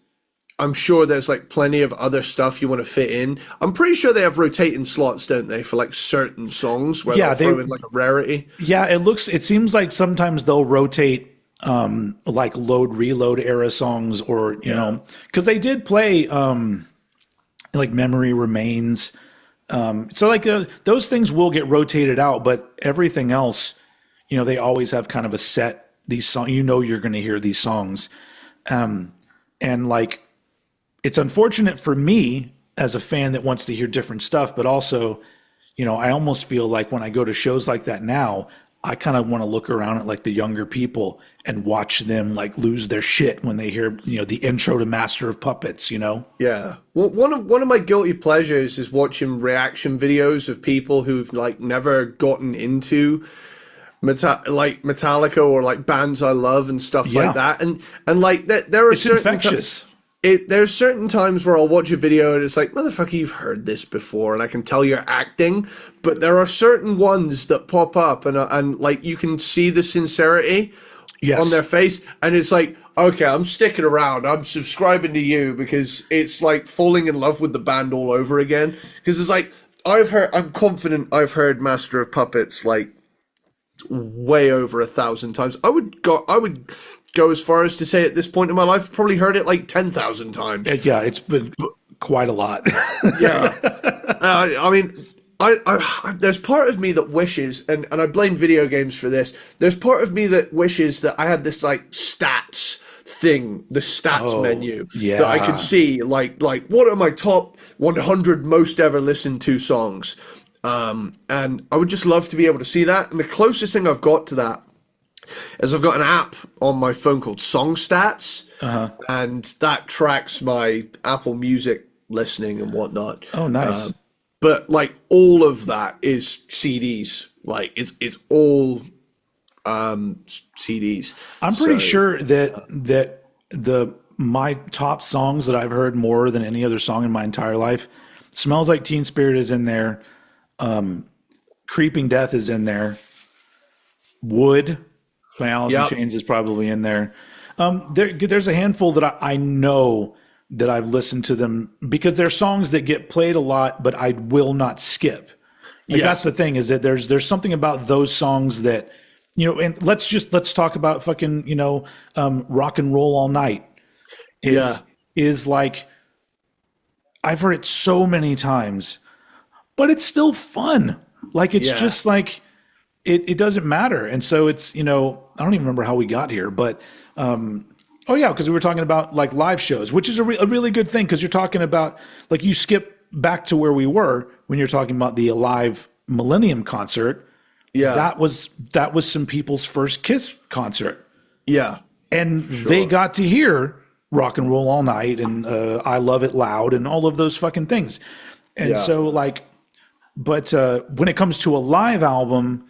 I'm sure there's like plenty of other stuff you want to fit in. I'm pretty sure they have rotating slots, don't they, for like certain songs where Yeah, they'll they throw in like a rarity. yeah, it seems like sometimes they'll rotate like load reload era songs or, Yeah. because they did play like Memory Remains. So like those things will get rotated out, but everything else, they always have kind of a set these songs. You're going to hear these songs, and like it's unfortunate for me as a fan that wants to hear different stuff, but also, I almost feel like when I go to shows like that now, I kind of want to look around at like the younger people and watch them like lose their shit when they hear, the intro to Master of Puppets, Yeah. Well, one of my guilty pleasures is watching reaction videos of people who've like never gotten into like Metallica or like bands I love and stuff like Yeah, that. And like there are it's certain infectious. there's certain times where I'll watch a video and it's like, motherfucker, you've heard this before, and I can tell you're acting. But there are certain ones that pop up, and like you can see the sincerity on Yes. their face, and it's like, okay, I'm sticking around. I'm subscribing to you because it's like falling in love with the band all over again. Because it's like I'm confident I've heard Master of Puppets like way over 1,000 times. I would go as far as to say at this point in my life, probably heard it like 10,000 times. Yeah, it's been quite a lot. Yeah. I mean, there's part of me that wishes, and I blame video games for this. There's part of me that wishes that I had this like stats thing, the stats Oh, menu that I could yeah. see, like what are my top 100 most ever listened to songs. And I would just love to be able to see that. And the closest thing I've got to that is I've got an app on my phone called Song Stats, and that tracks my Apple Music listening and whatnot. Oh, nice. But like all of that is CDs. Like it's all CDs. I'm pretty So sure that the my top songs that I've heard more than any other song in my entire life, "Smells Like Teen Spirit" is in there. "Creeping Death" is in there. "Wood" by Alice in yep, Chains is probably in there. There's a handful that I know that I've listened to them because they're songs that get played a lot, but I will not skip. Like yeah, that's the thing is that there's something about those songs that and let's talk about fucking "Rock and Roll All Night" yeah, is like I've heard it so many times, but it's still fun. Like it's yeah, just like it doesn't matter. And so it's, I don't even remember how we got here, but oh yeah, because we were talking about like live shows, which is a really good thing because you're talking about like you skip back to where we were when you're talking about the Alive Millennium concert. yeah, That was some people's first Kiss concert, yeah, and for they sure. got to hear "Rock and Roll All Night" and "I Love It Loud" and all of those fucking things. And Yeah, so like, but when it comes to a live album,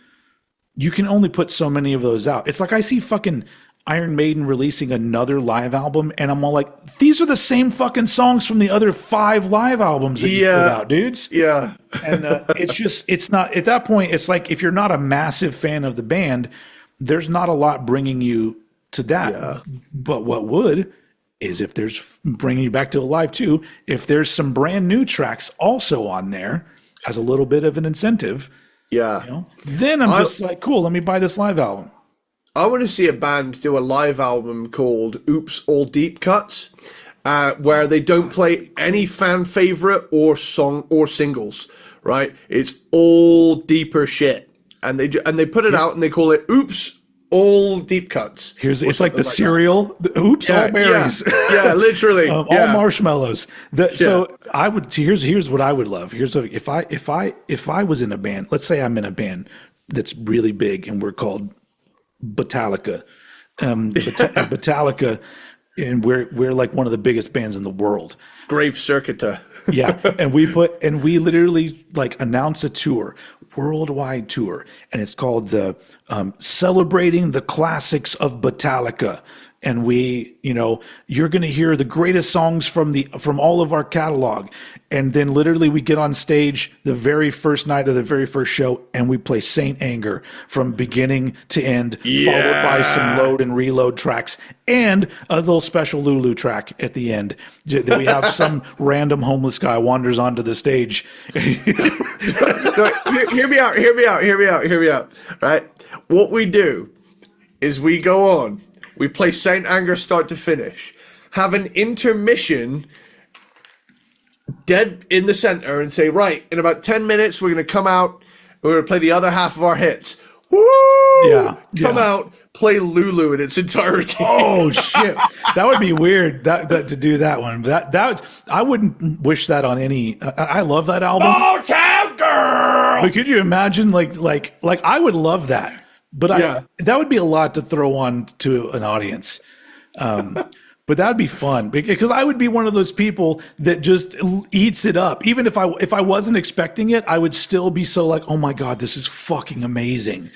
you can only put so many of those out. It's like I see fucking Iron Maiden releasing another live album, and I'm all like, these are the same fucking songs from the other 5 live albums that you put yeah, out, dudes. yeah, And it's not, at that point, it's like if you're not a massive fan of the band, there's not a lot bringing you to that. yeah, But what would is if there's bringing you back to Alive too, if there's some brand new tracks also on there as a little bit of an incentive, yeah. then I'm I just like, cool, let me buy this live album. I want to see a band do a live album called "Oops All Deep Cuts," where they don't play any fan favorite or song or singles. Right? It's all deeper shit, and they put it out and they call it "Oops All Deep Cuts" or It's like the something like that. cereal, oops, all Yeah, yeah, berries. yeah, literally, All yeah, marshmallows. yeah, So I would here's what I would love. If I was in a band, let's say I'm in a band that's really big and we're called Metallica. Metallica and we're like one of the biggest bands in the world. Grave Circuiter. Yeah, and we literally like announce a tour, worldwide tour, and it's called the Celebrating the Classics of Metallica. And you're going to hear the greatest songs from all of our catalog. And then literally we get on stage the very first night of the very first show and we play Saint Anger from beginning to end, followed by some load and reload tracks and a little special Lulu track at the end. That we have some random homeless guy wanders onto the stage. No, hear me out. Right? What we do is we go on. We play Saint Anger start to finish, have an intermission dead in the center, and say, right, in about 10 minutes, we're going to come out, we're going to play the other half of our hits. Woo! Yeah. Come out, play Lulu in its entirety. Oh, shit. That would be weird that to do that one. I wouldn't wish that on any. I love that album. Motown Girl! But could you imagine, like I would love that. But that would be a lot to throw on to an audience. But that'd be fun because I would be one of those people that just eats it up. Even if I wasn't expecting it, I would still be so like, oh my God, this is fucking amazing.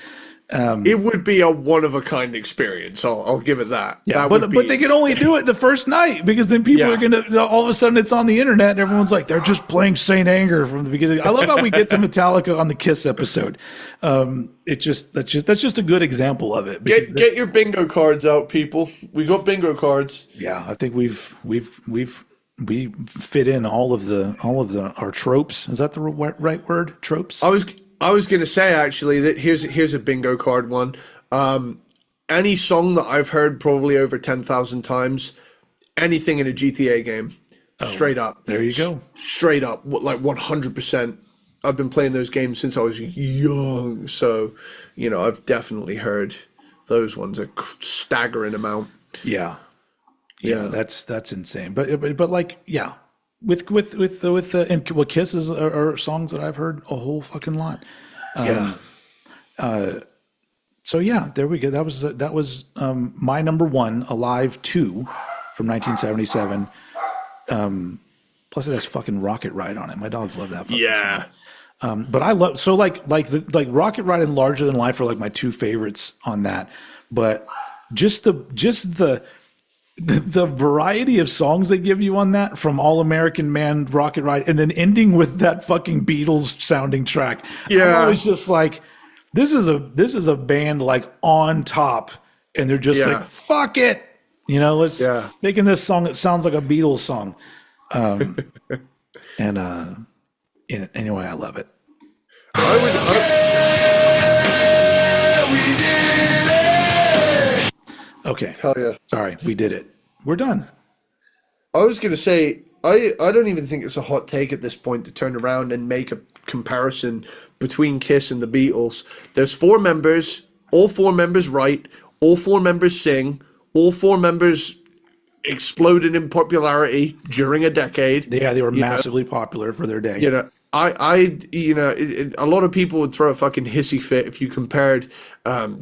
It would be a one-of-a-kind experience. I'll give it that. Yeah, but they can only do it the first night because then people are gonna all of a sudden it's on the internet and everyone's like they're just playing Saint Anger from the beginning. I love how we get to Metallica on the Kiss episode. That's just a good example of it. Get your bingo cards out, people. We got bingo cards. Yeah, I think we fit in all of our tropes. Is that the right word? Tropes. I was going to say, actually, that here's a bingo card one. Any song that I've heard probably over 10,000 times, anything in a GTA game, straight up. There you go. Straight up, like 100%. I've been playing those games since I was young, so, I've definitely heard those ones a staggering amount. Yeah. That's insane. But like, yeah. With and Kisses are songs that I've heard a whole fucking lot. So yeah, there we go. That was my number one, Alive 2 from 1977. Plus it has fucking Rocket Ride on it. My dogs love that fucking song. But I love like Rocket Ride and Larger Than Life are like my two favorites on that. But just the variety of songs they give you on that, from All American Man, Rocket Ride, and then ending with that fucking Beatles sounding track. Yeah. I'm always just like, this is a band like on top, and they're just like, fuck it. Let's making this song that sounds like a Beatles song. Anyway, I love it. Okay. Hell yeah. Sorry, we did it. We're done. I was going to say, I don't even think it's a hot take at this point to turn around and make a comparison between Kiss and the Beatles. There's 4 members, all 4 members write, all 4 members sing, all 4 members exploded in popularity during a decade. Yeah, they were massively popular for their day. A lot of people would throw a fucking hissy fit if you compared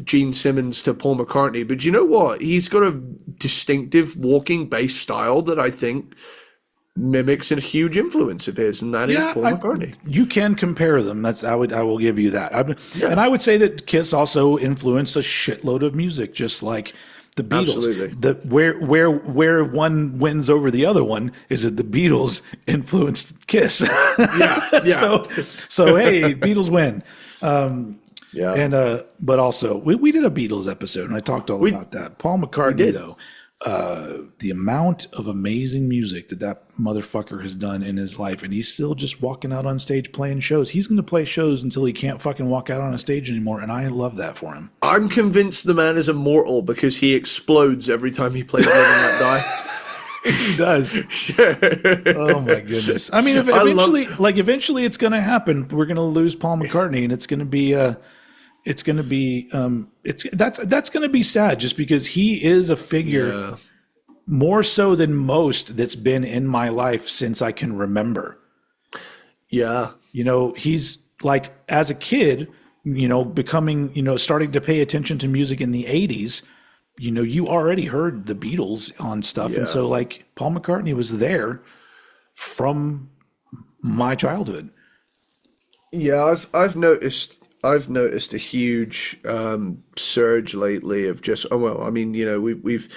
Gene Simmons to Paul McCartney. But you know what? He's got a distinctive walking bass style that I think mimics a huge influence of his, and that is Paul McCartney. You can compare them. I will give you that. And I would say that Kiss also influenced a shitload of music, just like the Beatles. Absolutely. Where one wins over the other one is that the Beatles influenced Kiss. Yeah. So hey, Beatles win. And but also we did a Beatles episode and I talked all about that. Paul McCartney though, the amount of amazing music that motherfucker has done in his life, and he's still just walking out on stage playing shows. He's going to play shows until he can't fucking walk out on a stage anymore, and I love that for him. I'm convinced the man is immortal because he explodes every time he plays Live and Let Die. He does. Oh my goodness. I mean, eventually it's going to happen. We're going to lose Paul McCartney, and it's going to be that's going to be sad, just because he is a figure more so than most that's been in my life since I can remember. Yeah. He's like, as a kid, becoming, starting to pay attention to music in the 80s. you already heard the Beatles on stuff. And Yeah. so like Paul McCartney was there from my childhood. Yeah, I've noticed a huge surge lately of just I mean, we've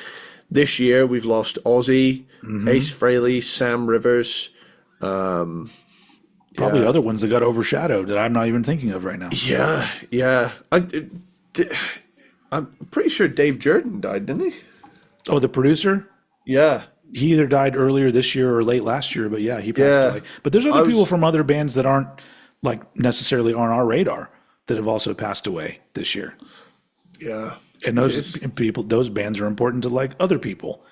this year we've lost Ozzy, Ace Frehley, Sam Rivers. Probably Yeah, other ones that got overshadowed that I'm not even thinking of right now. yeah. I'm pretty sure Dave Jordan died, didn't he? Oh, the producer? Yeah, He either died earlier this year or late last year, but yeah, he passed yeah. away. But there's I other people was from other bands that aren't like necessarily on our radar that have also passed away this year. yeah. And those bands are important to like other people.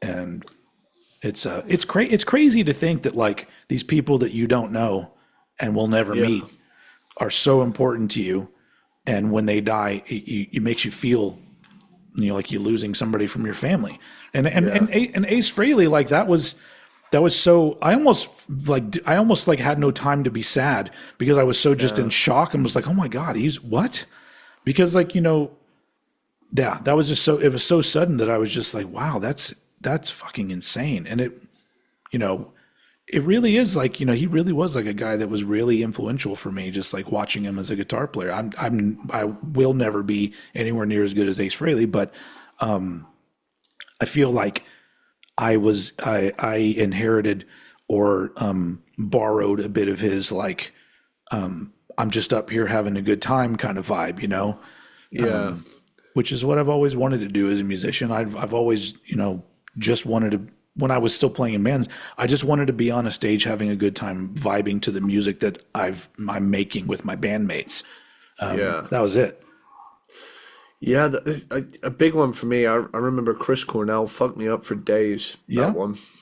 And it's crazy to think that like these people that you don't know and will never Yeah, meet are so important to you. And when they die, it makes you feel like you're losing somebody from your family. yeah, And Ace Frehley, like that was so I almost like had no time to be sad because I was so just in yeah, shock and was like, oh my God, he's what? Because like, yeah, that was just it was so sudden that I was just like, wow, that's fucking insane. And you know, it really is like, he really was like a guy that was really influential for me, just like watching him as a guitar player. I will never be anywhere near as good as Ace Frehley, but I feel like I inherited or borrowed a bit of his like I'm just up here having a good time kind of vibe, yeah, which is what I've always wanted to do as a musician. I've always just wanted to when I was still playing in bands. I just wanted to be on a stage having a good time vibing to the music that I'm making with my bandmates. yeah. That was it. Yeah, a big one for me. I remember Chris Cornell fucked me up for days. Yeah,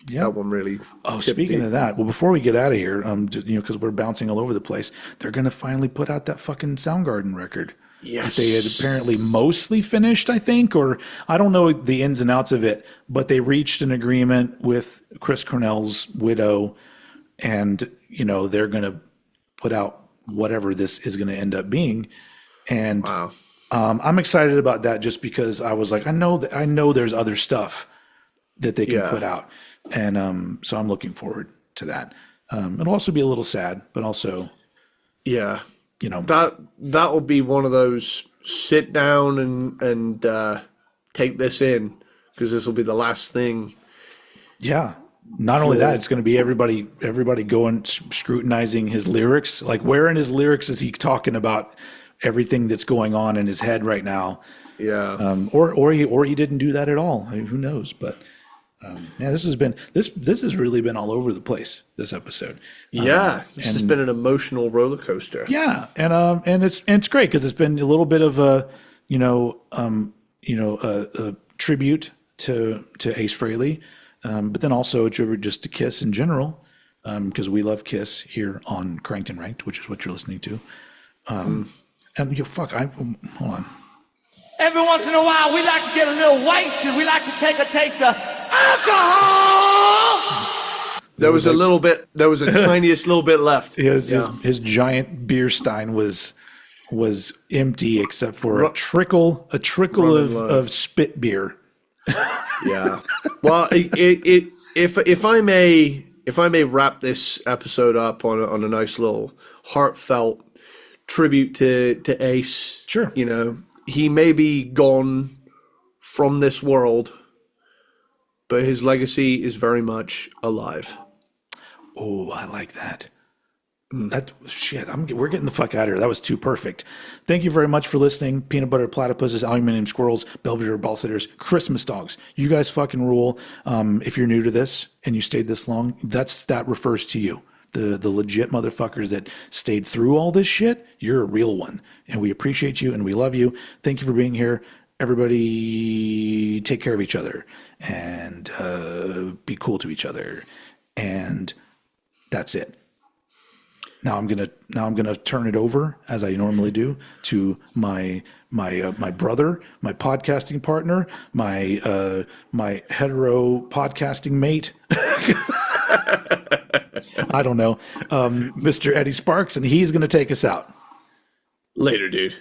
yeah. That one really Oh, tipped speaking me. of that, well, before we get out of here, because we're bouncing all over the place, they're gonna finally put out that fucking Soundgarden record that they had Yes. apparently mostly finished, I think, or I don't know the ins and outs of it, but they reached an agreement with Chris Cornell's widow, and they're gonna put out whatever this is gonna end up being, and Wow. I'm excited about that just because I was like, I know there's other stuff that they can Yeah. put out. And so I'm looking forward to that. It'll also be a little sad, but also, Yeah. you know, That will be one of those sit down and take this in because this will be the last thing yeah. Not only that, you'll. it's going to be everybody going scrutinizing his lyrics. Like, where in his lyrics is he talking about everything that's going on in his head right now? Yeah. Or he didn't do that at all. I mean, who knows? But yeah, this has really been all over the place, this episode. Yeah. This has And been an emotional roller coaster. yeah, and it's great because it's been a little bit of a a tribute to Ace Frehley, but then also a tribute just to Kiss in general, because we love Kiss here on Cranked and Ranked, which is what you're listening to. And hold on. Every once in a while, we like to get a little wasted. We like to take a taste of alcohol. There was a little bit. There was a tiniest little bit left. His giant beer stein was empty except for a trickle running low. of spit beer. Yeah. Well, if I may wrap this episode up on a nice little heartfelt tribute to Ace. Sure. He may be gone from this world, but his legacy is very much alive. Oh, I like that. That shit. We're getting the fuck out of here. That was too perfect. Thank you very much for listening. Peanut butter platypuses, aluminium squirrels, Belvedere ballsitters, Christmas dogs. You guys fucking rule. If you're new to this and you stayed this long, that refers to you. The legit motherfuckers that stayed through all this shit. You're a real one, and we appreciate you and we love you. Thank you for being here. Everybody, take care of each other and be cool to each other. And that's it. Now I'm gonna turn it over, as I normally do, to my brother, my podcasting partner, my hetero podcasting mate. I don't know, Mr. Eddie Sparxx, and he's gonna take us out. Later, dude.